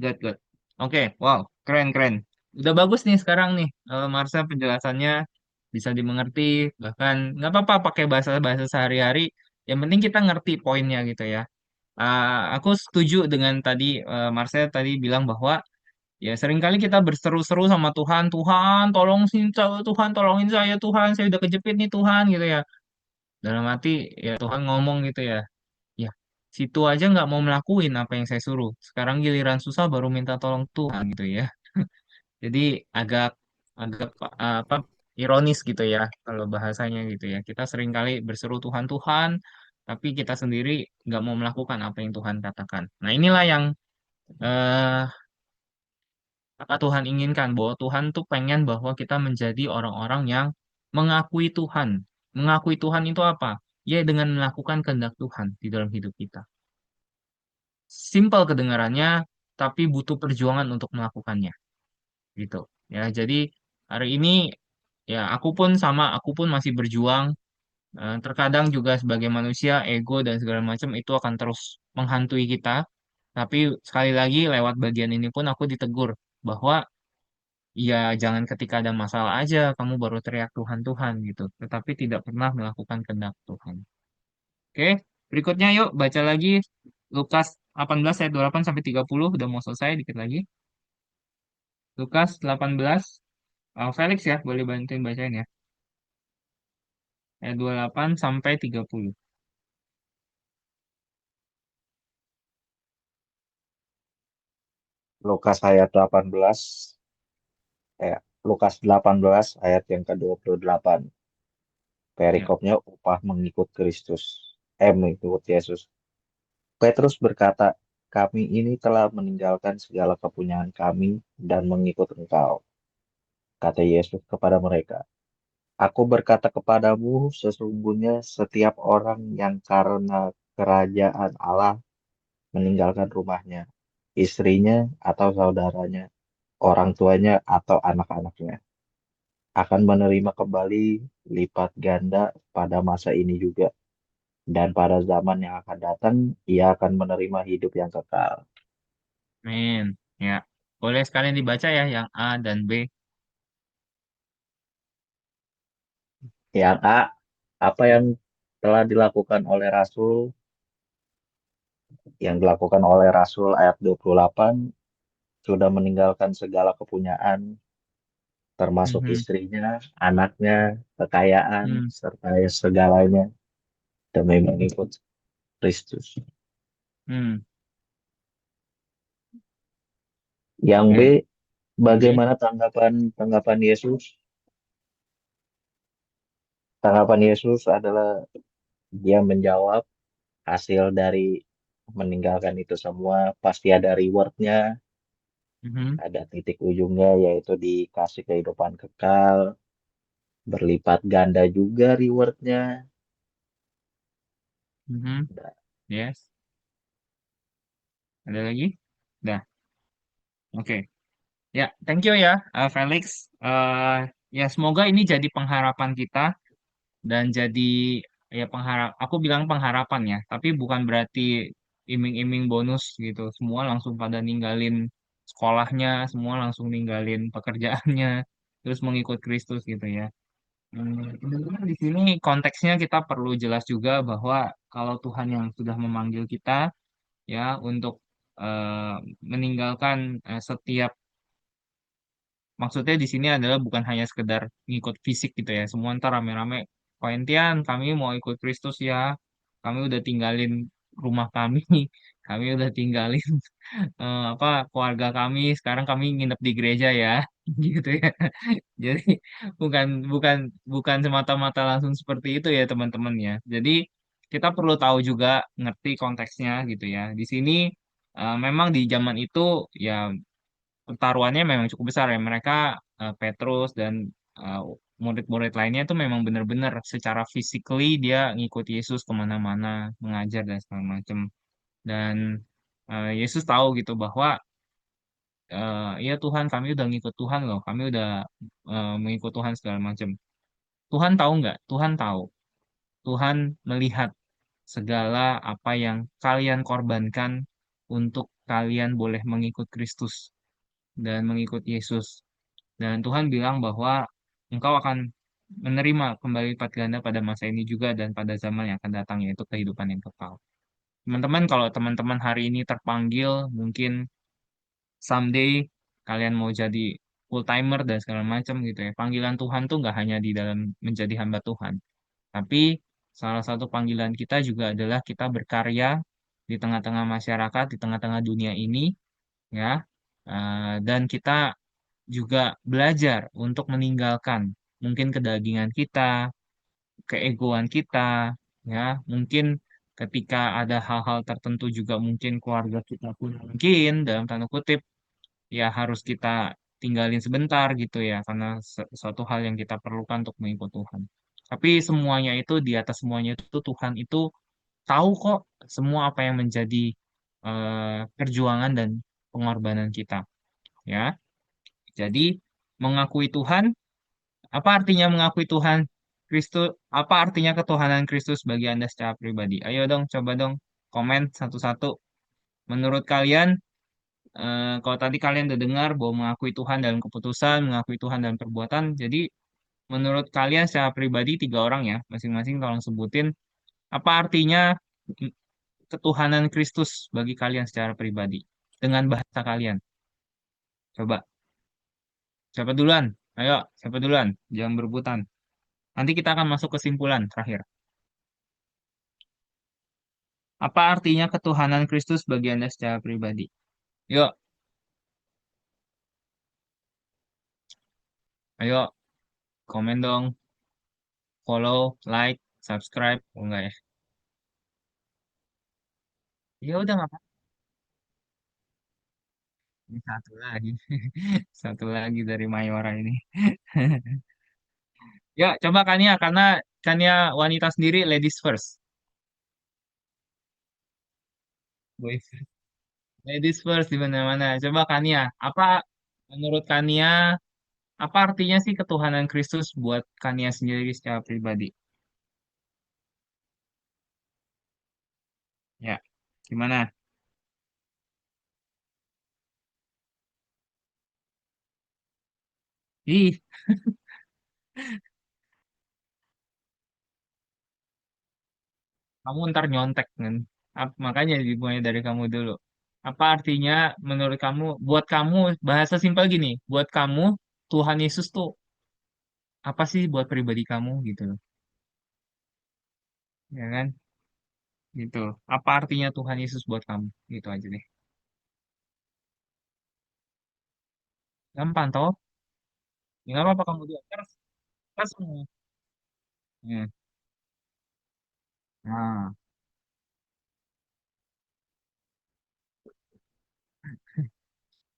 Good, good. Oke, wow, keren, keren. Udah bagus nih sekarang nih, Marsha penjelasannya bisa dimengerti, bahkan nggak apa-apa pakai bahasa-bahasa sehari-hari. Yang penting kita ngerti poinnya gitu ya. Aku setuju dengan tadi Marsha tadi bilang bahwa ya seringkali kita berseru-seru sama Tuhan, Tuhan tolong sini, Tuhan tolongin saya, Tuhan saya udah kejepit nih Tuhan gitu ya. Dalam hati ya Tuhan ngomong gitu ya. Ya, situ aja nggak mau melakuin apa yang saya suruh. Sekarang giliran susah baru minta tolong Tuhan gitu ya. Jadi agak agak apa ironis gitu ya kalau bahasanya gitu ya. Kita sering kali berseru Tuhan Tuhan tapi kita sendiri nggak mau melakukan apa yang Tuhan katakan. Nah, inilah yang eh, apa Tuhan inginkan, bahwa Tuhan tuh pengen bahwa kita menjadi orang-orang yang mengakui Tuhan. Mengakui Tuhan itu apa? Ya dengan melakukan kehendak Tuhan di dalam hidup kita. Simpel kedengarannya, tapi butuh perjuangan untuk melakukannya, gitu. Ya, jadi hari ini ya aku pun masih berjuang. Terkadang juga sebagai manusia, ego dan segala macam itu akan terus menghantui kita. Tapi sekali lagi lewat bagian ini pun aku ditegur bahwa ya jangan ketika ada masalah aja kamu baru teriak Tuhan Tuhan gitu, tetapi tidak pernah melakukan kehendak Tuhan. Oke, berikutnya yuk baca lagi Lukas 18 ayat 28 sampai 30, udah mau selesai dikit lagi. Lukas 18, Felix ya boleh bantuin bacain ya. Ayat 28 sampai 30. Lukas ayat 18, Lukas 18 ayat yang ke-28. Ya. Perikopnya upah mengikut Kristus. Mengikut Yesus. Petrus berkata, kami ini telah meninggalkan segala kepunyaan kami dan mengikut engkau. Kata Yesus kepada mereka, aku berkata kepadamu, sesungguhnya setiap orang yang karena kerajaan Allah meninggalkan rumahnya, istrinya atau saudaranya, orang tuanya atau anak-anaknya, akan menerima kembali lipat ganda pada masa ini juga. Dan pada zaman yang akan datang, ia akan menerima hidup yang kekal. Men, ya. Boleh sekalian dibaca ya yang A dan B. Yang A, apa yang telah dilakukan oleh Rasul, ayat 28, sudah meninggalkan segala kepunyaan, termasuk Mhm, istrinya, anaknya, kekayaan, hmm, serta segalanya, demi mengikut Kristus. hmm. Yang B, Oke. Yang B. bagaimana tanggapan tanggapan Yesus? Tanggapan Yesus adalah dia menjawab hasil dari meninggalkan itu semua pasti ada rewardnya, Mhm, ada titik ujungnya yaitu dikasih kehidupan kekal, berlipat ganda juga rewardnya. mhm. Yes. Ada lagi? Dah. Oke. Ya, thank you ya, Felix. Ya, semoga ini jadi pengharapan kita dan jadi ya aku bilang pengharapan ya, tapi bukan berarti iming-iming bonus gitu. Semua langsung pada ninggalin sekolahnya, semua langsung ninggalin pekerjaannya, terus mengikut Kristus gitu ya. Teman-teman di sini konteksnya kita perlu jelas juga bahwa kalau Tuhan yang sudah memanggil kita ya untuk eh, meninggalkan setiap. Maksudnya di sini adalah bukan hanya sekedar ngikut fisik gitu ya. Semua ntar rame-rame, Kointian, kami mau ikut Kristus ya. Kami udah tinggalin rumah kami, kami udah tinggalin apa keluarga kami. Sekarang kami nginep di gereja ya, gitu ya. Jadi bukan bukan bukan semata-mata langsung seperti itu ya teman-teman ya. Jadi kita perlu tahu juga ngerti konteksnya gitu ya. Di sini memang di zaman itu ya taruhannya memang cukup besar ya. Mereka Petrus dan eh, murid-murid lainnya itu memang benar-benar secara physically dia ngikut Yesus kemana-mana, mengajar dan segala macam. Dan Yesus tahu gitu bahwa ya Tuhan kami udah ngikut Tuhan loh, kami udah mengikut Tuhan segala macam. Tuhan tahu nggak? Tuhan tahu. Tuhan melihat segala apa yang kalian korbankan untuk kalian boleh mengikut Kristus dan mengikut Yesus. Dan Tuhan bilang bahwa engkau akan menerima kembali lipat ganda pada masa ini juga dan pada zaman yang akan datang, yaitu kehidupan yang kekal. Teman-teman, kalau teman-teman hari ini terpanggil, mungkin someday kalian mau jadi full timer dan segala macam gitu ya. Panggilan Tuhan tuh nggak hanya di dalam menjadi hamba Tuhan, tapi salah satu panggilan kita juga adalah kita berkarya di tengah-tengah masyarakat, di tengah-tengah dunia ini, ya. Dan kita juga belajar untuk meninggalkan mungkin kedagingan kita, keegoan kita, ya, mungkin ketika ada hal-hal tertentu juga mungkin keluarga kita pun mungkin dalam tanda kutip ya harus kita tinggalin sebentar gitu ya karena suatu hal yang kita perlukan untuk mengikut Tuhan. Tapi semuanya itu di atas semuanya itu Tuhan itu tahu kok semua apa yang menjadi perjuangan dan pengorbanan kita ya. Jadi mengakui Tuhan, apa artinya mengakui Tuhan Kristus? Apa artinya ketuhanan Kristus bagi Anda secara pribadi? Ayo dong, coba dong komen satu-satu. Menurut kalian, kalau tadi kalian udah dengar bahwa mengakui Tuhan dalam keputusan, mengakui Tuhan dalam perbuatan, jadi menurut kalian secara pribadi tiga orang ya, masing-masing tolong sebutin apa artinya ketuhanan Kristus bagi kalian secara pribadi dengan bahasa kalian. Coba, siapa duluan? Ayo, siapa duluan? Jangan berebutan. Nanti kita akan masuk kesimpulan terakhir. Apa artinya ketuhanan Kristus bagi Anda secara pribadi? Yuk, ayo, komen dong, follow, like, subscribe. Oh, enggak ya? Ya udah nggak apa-apa. Ini satu lagi. Satu lagi dari Mayora ini. Ya, coba Kania, karena Kania wanita sendiri, ladies first. Boys. Ladies first di mana-mana. Coba Kania, apa menurut Kania, apa artinya sih ketuhanan Kristus buat Kania sendiri secara pribadi? Ya, gimana? Ih, kamu ntar nyontek kan? Makanya dimulai dari kamu dulu. Apa artinya menurut kamu, buat kamu, bahasa simpel gini, buat kamu, Tuhan Yesus tuh apa sih buat pribadi kamu gitu loh. Ya kan? Gitu. Apa artinya Tuhan Yesus buat kamu? Gitu aja deh. Gampang toh? Ya nggak apa-apa kamu dulu. Terus, terus. Ya. Nah,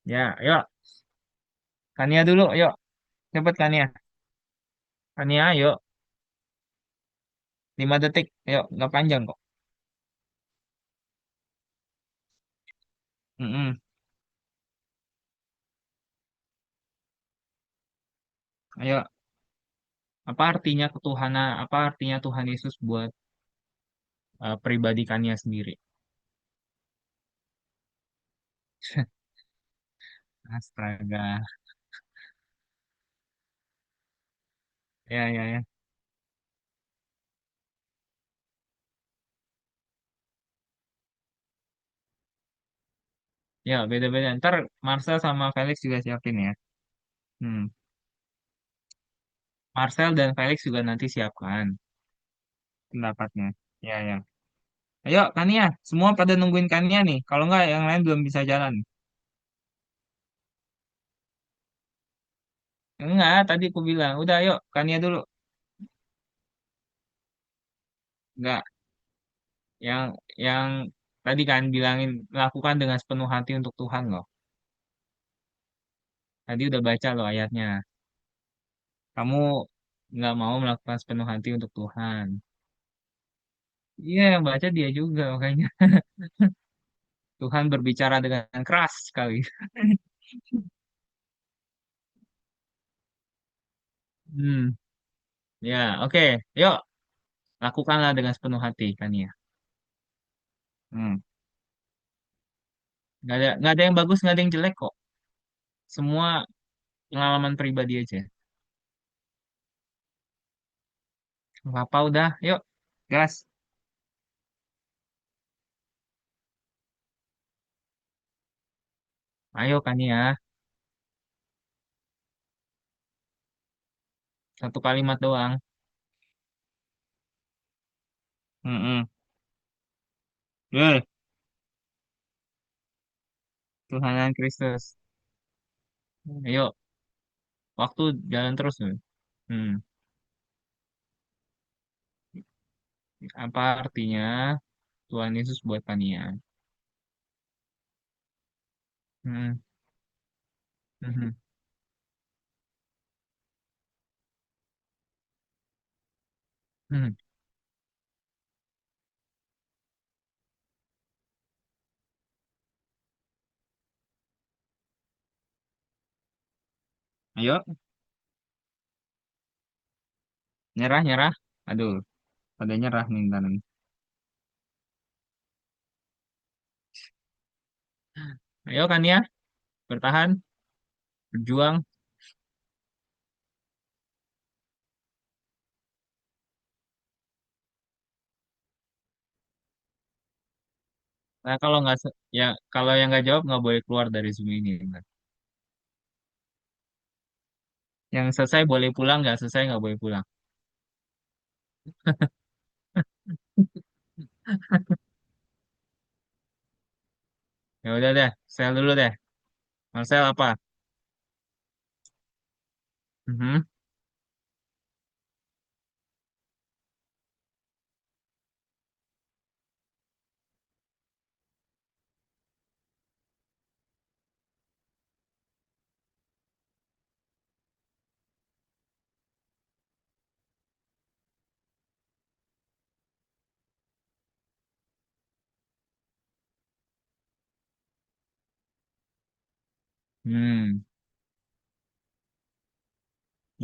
ya, yuk. Kania dulu, yuk. Cepet Kania. Kania, yuk. 5 detik. Yuk, nggak panjang kok. Mm-mm. Ayo, apa artinya ketuhanan, apa artinya Tuhan Yesus buat pribadi Kania sendiri? Astaga. Ya, ya, ya. Ya, beda-beda. Ntar Marcel sama Felix juga siapin ya. Hmm. Marcel dan Felix juga nanti siapkan pendapatnya. Ya, ya. Ayo, Kania. Semua pada nungguin Kania nih. Kalau nggak, yang lain belum bisa jalan. Enggak, tadi aku bilang. Udah, ayo, Kania dulu. Enggak, yang tadi kan bilangin lakukan dengan sepenuh hati untuk Tuhan loh. Tadi udah baca loh ayatnya. Kamu nggak mau melakukan sepenuh hati untuk Tuhan. Iya, yang baca dia juga makanya. Tuhan berbicara dengan keras sekali. Hmm, ya, oke. Yuk, lakukanlah dengan sepenuh hati, kan ya. Hmm. Nggak ada yang bagus, nggak ada yang jelek kok. Semua pengalaman pribadi aja. Nggak apa udah, yuk, gas. Ayo kan ya, satu kalimat doang. Mm-mm. Ye, Tuhanan Kristus. Ayo, waktu jalan terus. Hmm. Apa artinya? Tuhan Yesus buat Kania. Hmm, mhm, mhm. Ayo, nyerah, nyerah. Aduh, pada nyerah nih ntar nih. Ayo Kania, bertahan, berjuang. Nah, kalau nggak ya kalau yang nggak jawab nggak boleh keluar dari Zoom ini. Ntar. Yang selesai boleh pulang, nggak selesai nggak boleh pulang. Ya udah deh, sel dulu deh. Marcel apa? Mhm, hmm,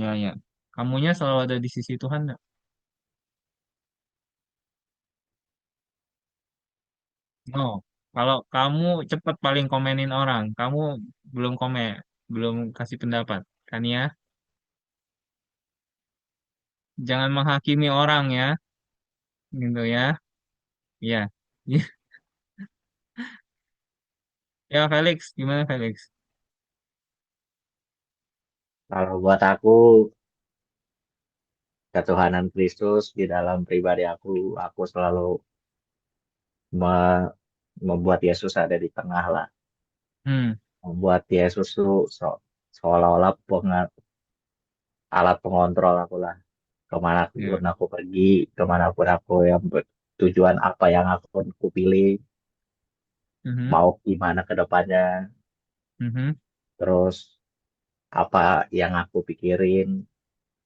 ya ya. Kamunya selalu ada di sisi Tuhan nggak? No. Kalau kamu cepet paling komenin orang, kamu belum komen, belum kasih pendapat, kan ya? Jangan menghakimi orang ya, gitu ya. Iya. Ya Felix, gimana Felix? Kalau buat ketuhanan Kristus di dalam pribadi aku selalu me- membuat Yesus ada di tengah lah. Hmm, Membuat Yesus tuh seolah-olah alat pengontrol aku lah. ya. Kemanapun aku pergi, kemanapun aku yang tujuan apa yang aku pilih, Mhm, mau gimana ke depannya, mhm, terus apa yang aku pikirin,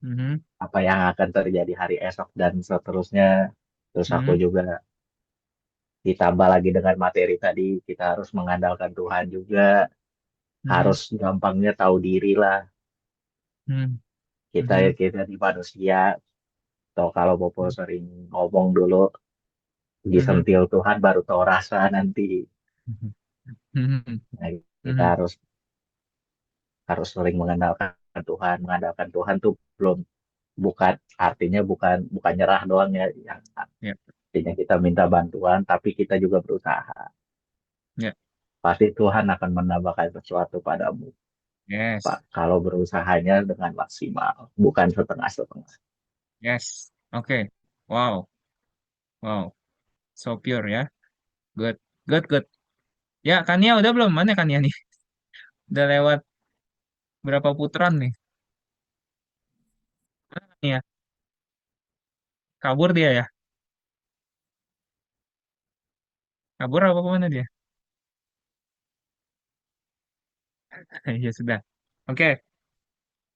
mhm, apa yang akan terjadi hari esok dan seterusnya. Terus aku mhm, juga ditambah lagi dengan materi tadi, kita harus mengandalkan Tuhan juga, mhm, harus gampangnya tahu diri lah. mhm, Kita mhm, kita di manusia, atau kalau Bopo sering ngomong dulu, mhm, disentil Tuhan baru tahu rasa nanti. mhm, mhm, Nah, kita mhm. harus harus sering mengandalkan Tuhan. Mengandalkan Tuhan tuh belum bukan artinya bukan bukan nyerah doang ya, yang Ya, artinya kita minta bantuan, tapi kita juga berusaha. ya, Pasti Tuhan akan menambahkan sesuatu padamu, Pak. yes, Kalau berusahanya dengan maksimal, bukan setengah-setengah. yes. Oke. Wow, wow. So pure ya. Good, good, good. Ya, Kania udah belum? Mana Kania nih? Udah lewat berapa putaran nih? Mana Kania? Kabur dia ya? Kabur apa kemana dia? Ya sudah. Oke,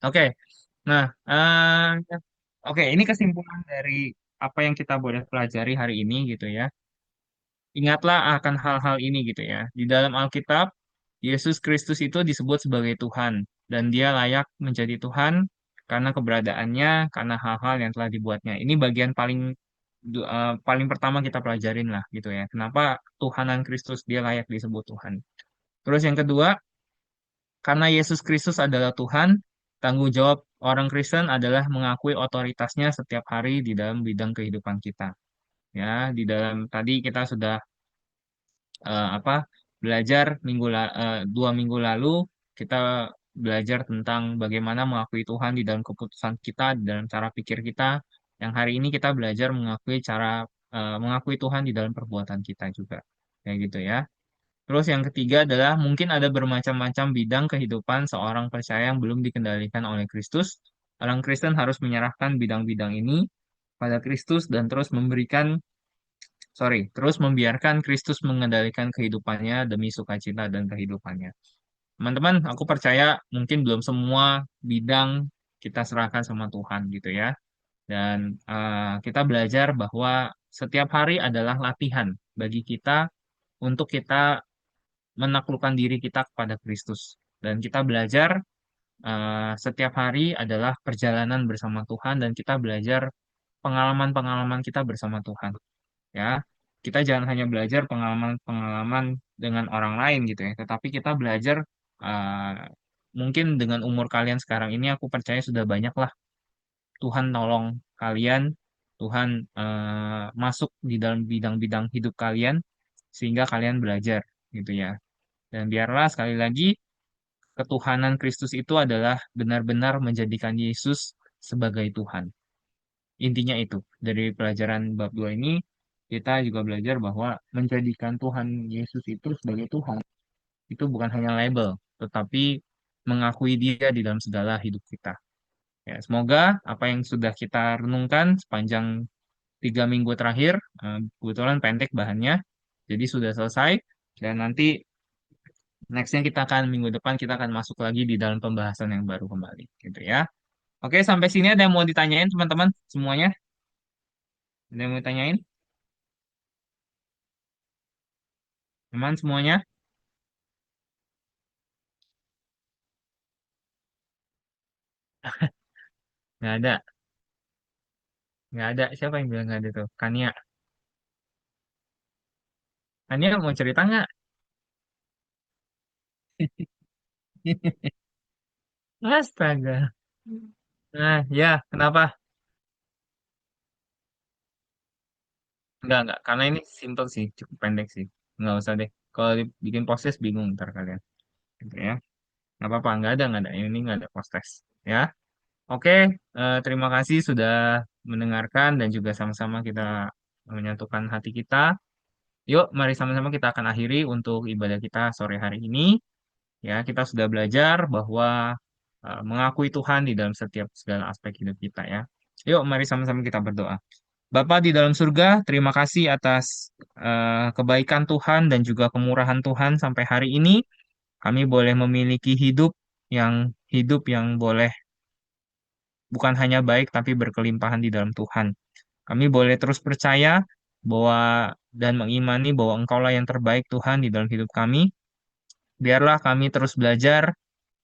oke. Nah, oke. Ini kesimpulan dari apa yang kita boleh pelajari hari ini gitu ya. Ingatlah akan hal-hal ini gitu ya. Di dalam Alkitab, Yesus Kristus itu disebut sebagai Tuhan dan dia layak menjadi Tuhan karena keberadaannya, karena hal-hal yang telah dibuatnya. Ini bagian paling pertama kita pelajarin lah gitu ya. Kenapa Tuhanan Kristus dia layak disebut Tuhan. Terus yang kedua, karena Yesus Kristus adalah Tuhan, tanggung jawab orang Kristen adalah mengakui otoritasnya setiap hari di dalam bidang kehidupan kita. Ya, di dalam tadi kita sudah apa belajar 2 minggu lalu kita belajar tentang bagaimana mengakui Tuhan di dalam keputusan kita, di dalam cara pikir kita. Yang hari ini kita belajar mengakui Tuhan di dalam perbuatan kita juga, kayak gitu ya. Terus yang ketiga adalah mungkin ada bermacam-macam bidang kehidupan seorang percaya yang belum dikendalikan oleh Kristus. Orang Kristen harus menyerahkan bidang-bidang ini pada Kristus dan terus memberikan Terus membiarkan Kristus mengendalikan kehidupannya demi sukacita dan kehidupannya. Teman-teman, aku percaya mungkin belum semua bidang kita serahkan sama Tuhan gitu ya. Dan kita belajar bahwa setiap hari adalah latihan bagi kita untuk kita menaklukkan diri kita kepada Kristus. Dan kita belajar setiap hari adalah perjalanan bersama Tuhan dan kita belajar pengalaman-pengalaman kita bersama Tuhan. Ya, kita jangan hanya belajar pengalaman-pengalaman dengan orang lain gitu ya, tetapi kita belajar mungkin dengan umur kalian sekarang ini aku percaya sudah banyak lah Tuhan nolong kalian, Tuhan masuk di dalam bidang-bidang hidup kalian sehingga kalian belajar gitu ya. Dan biarlah sekali lagi ketuhanan Kristus itu adalah benar-benar menjadikan Yesus sebagai Tuhan. Intinya itu, dari pelajaran bab 2 ini, kita juga belajar bahwa menjadikan Tuhan Yesus itu sebagai Tuhan, itu bukan hanya label, tetapi mengakui dia di dalam segala hidup kita. Ya, semoga apa yang sudah kita renungkan sepanjang 3 minggu terakhir, kebetulan pendek bahannya, jadi sudah selesai, dan nanti nextnya kita akan minggu depan kita akan masuk lagi di dalam pembahasan yang baru kembali, gitu ya. Oke, sampai sini ada yang mau ditanyain teman-teman semuanya? Ada yang mau ditanyain? Teman semuanya? Nggak ada, nggak ada. Siapa yang bilang nggak ada tuh? Kania. Kania mau cerita nggak? Astaga. Nah, ya, kenapa? Enggak, karena ini simple sih, cukup pendek sih. Nggak usah deh. Kalau bikin proses bingung ntar kalian. Gitu ya. Nggak apa-apa, nggak ada. Ini nggak ada proses. Ya, oke. Terima kasih sudah mendengarkan dan juga sama-sama kita menyatukan hati kita. Yuk, mari sama-sama kita akan akhiri untuk ibadah kita sore hari ini. Ya, kita sudah belajar bahwa mengakui Tuhan di dalam setiap segala aspek hidup kita ya. Yuk, mari sama-sama kita berdoa. Bapa di dalam surga, terima kasih atas kebaikan Tuhan dan juga kemurahan Tuhan sampai hari ini. Kami boleh memiliki hidup yang boleh bukan hanya baik tapi berkelimpahan di dalam Tuhan. Kami boleh terus percaya bahwa dan mengimani bahwa Engkaulah yang terbaik Tuhan di dalam hidup kami. Biarlah kami terus belajar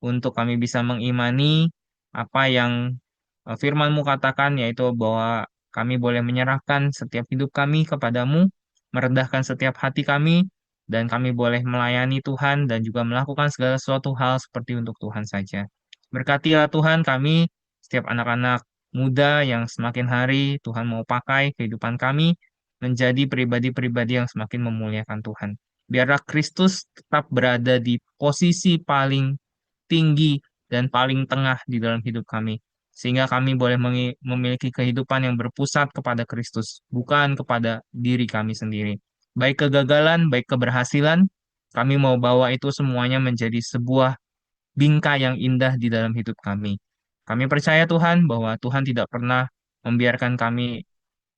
untuk kami bisa mengimani apa yang firman-Mu katakan, yaitu bahwa kami boleh menyerahkan setiap hidup kami kepadamu, merendahkan setiap hati kami, dan kami boleh melayani Tuhan dan juga melakukan segala sesuatu hal seperti untuk Tuhan saja. Berkatilah Tuhan kami, setiap anak-anak muda yang semakin hari Tuhan mau pakai kehidupan kami menjadi pribadi-pribadi yang semakin memuliakan Tuhan. Biarlah Kristus tetap berada di posisi paling tinggi dan paling tengah di dalam hidup kami. Sehingga kami boleh memiliki kehidupan yang berpusat kepada Kristus, bukan kepada diri kami sendiri. Baik kegagalan, baik keberhasilan, kami mau bawa itu semuanya menjadi sebuah bingkai yang indah di dalam hidup kami. Kami percaya Tuhan bahwa Tuhan tidak pernah membiarkan kami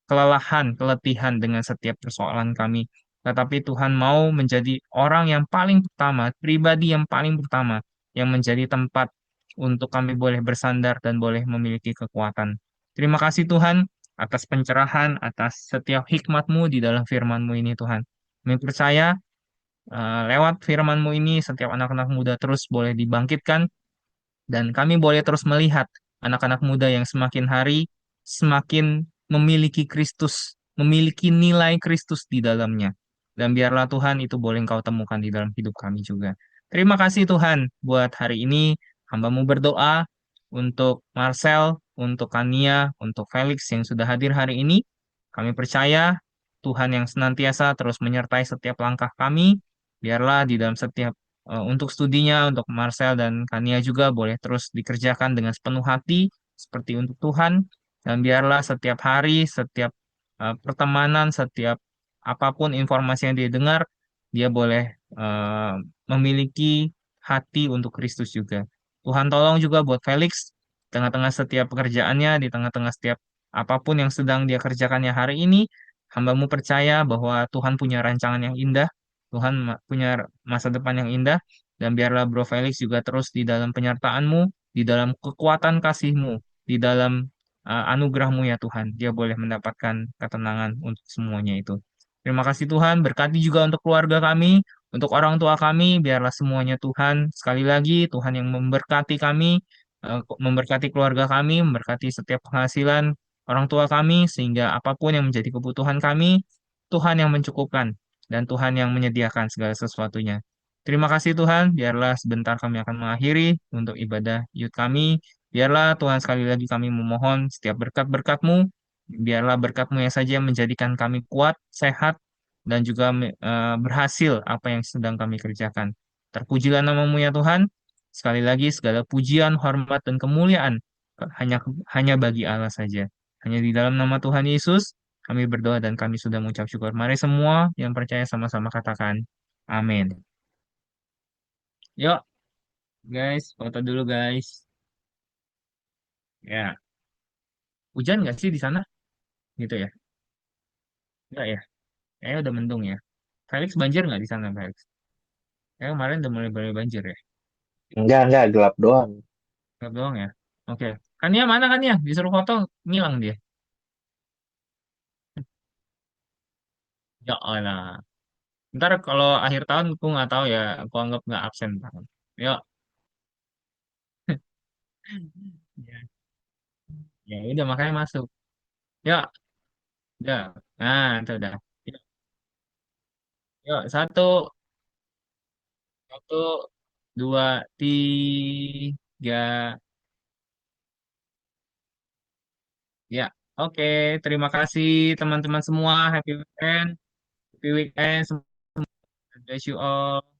kelelahan, keletihan dengan setiap persoalan kami. Tetapi Tuhan mau menjadi orang yang paling pertama, pribadi yang paling pertama, yang menjadi tempat untuk kami boleh bersandar dan boleh memiliki kekuatan. Terima kasih Tuhan atas pencerahan, atas setiap hikmat-Mu di dalam firman-Mu ini Tuhan. Kami percaya lewat firman-Mu ini setiap anak-anak muda terus boleh dibangkitkan dan kami boleh terus melihat anak-anak muda yang semakin hari semakin memiliki Kristus, memiliki nilai Kristus di dalamnya. Dan biarlah Tuhan itu boleh Engkau temukan di dalam hidup kami juga. Terima kasih Tuhan buat hari ini. Hamba-Mu berdoa untuk Marcel, untuk Kania, untuk Felix yang sudah hadir hari ini. Kami percaya Tuhan yang senantiasa terus menyertai setiap langkah kami. Biarlah di dalam setiap untuk studinya, untuk Marcel dan Kania juga boleh terus dikerjakan dengan sepenuh hati, seperti untuk Tuhan. Dan biarlah setiap hari, setiap pertemanan, setiap apapun informasi yang dia dengar, dia boleh memiliki hati untuk Kristus juga. Tuhan tolong juga buat Felix, tengah-tengah setiap pekerjaannya, di tengah-tengah setiap apapun yang sedang dia kerjakannya hari ini, Hambamu percaya bahwa Tuhan punya rancangan yang indah, Tuhan punya masa depan yang indah, dan biarlah Bro Felix juga terus di dalam penyertaan-Mu, di dalam kekuatan kasih-Mu, di dalam anugerah-Mu ya Tuhan. Dia boleh mendapatkan ketenangan untuk semuanya itu. Terima kasih Tuhan, berkati juga untuk keluarga kami, untuk orang tua kami, biarlah semuanya Tuhan. Sekali lagi, Tuhan yang memberkati kami, memberkati keluarga kami, memberkati setiap penghasilan orang tua kami, sehingga apapun yang menjadi kebutuhan kami, Tuhan yang mencukupkan dan Tuhan yang menyediakan segala sesuatunya. Terima kasih Tuhan, biarlah sebentar kami akan mengakhiri untuk ibadah yud kami. Biarlah Tuhan sekali lagi kami memohon setiap berkat-berkat-Mu, biarlah berkat-Mu yang saja yang menjadikan kami kuat, sehat, dan juga berhasil apa yang sedang kami kerjakan. Terpujilah nama-Mu ya Tuhan. Sekali lagi segala pujian, hormat, dan kemuliaan hanya hanya bagi Allah saja. Hanya di dalam nama Tuhan Yesus kami berdoa dan kami sudah mengucap syukur. Mari semua yang percaya sama-sama katakan amin. Yuk guys, foto dulu guys. Ya, hujan nggak sih di sana? Gitu ya? Enggak ya? Kayaknya udah mendung ya. Felix banjir nggak di sana Felix? Kayak kemarin udah mulai banjir ya. Enggak, gelap doang. Nggak doang ya. Oke. Kan ya mana kan ya? Disuruh foto ngilang dia. Ya Allah. Ntar kalau akhir tahun aku nggak tahu ya. Aku anggap nggak absen. Yuk. Ya, ya udah makanya masuk. Yuk. Udah. Nah, itu udah. Yuk, yuk, satu, satu, dua, tiga. Ya, oke. Terima kasih teman-teman semua. Happy weekend. Happy weekend. Bless you all.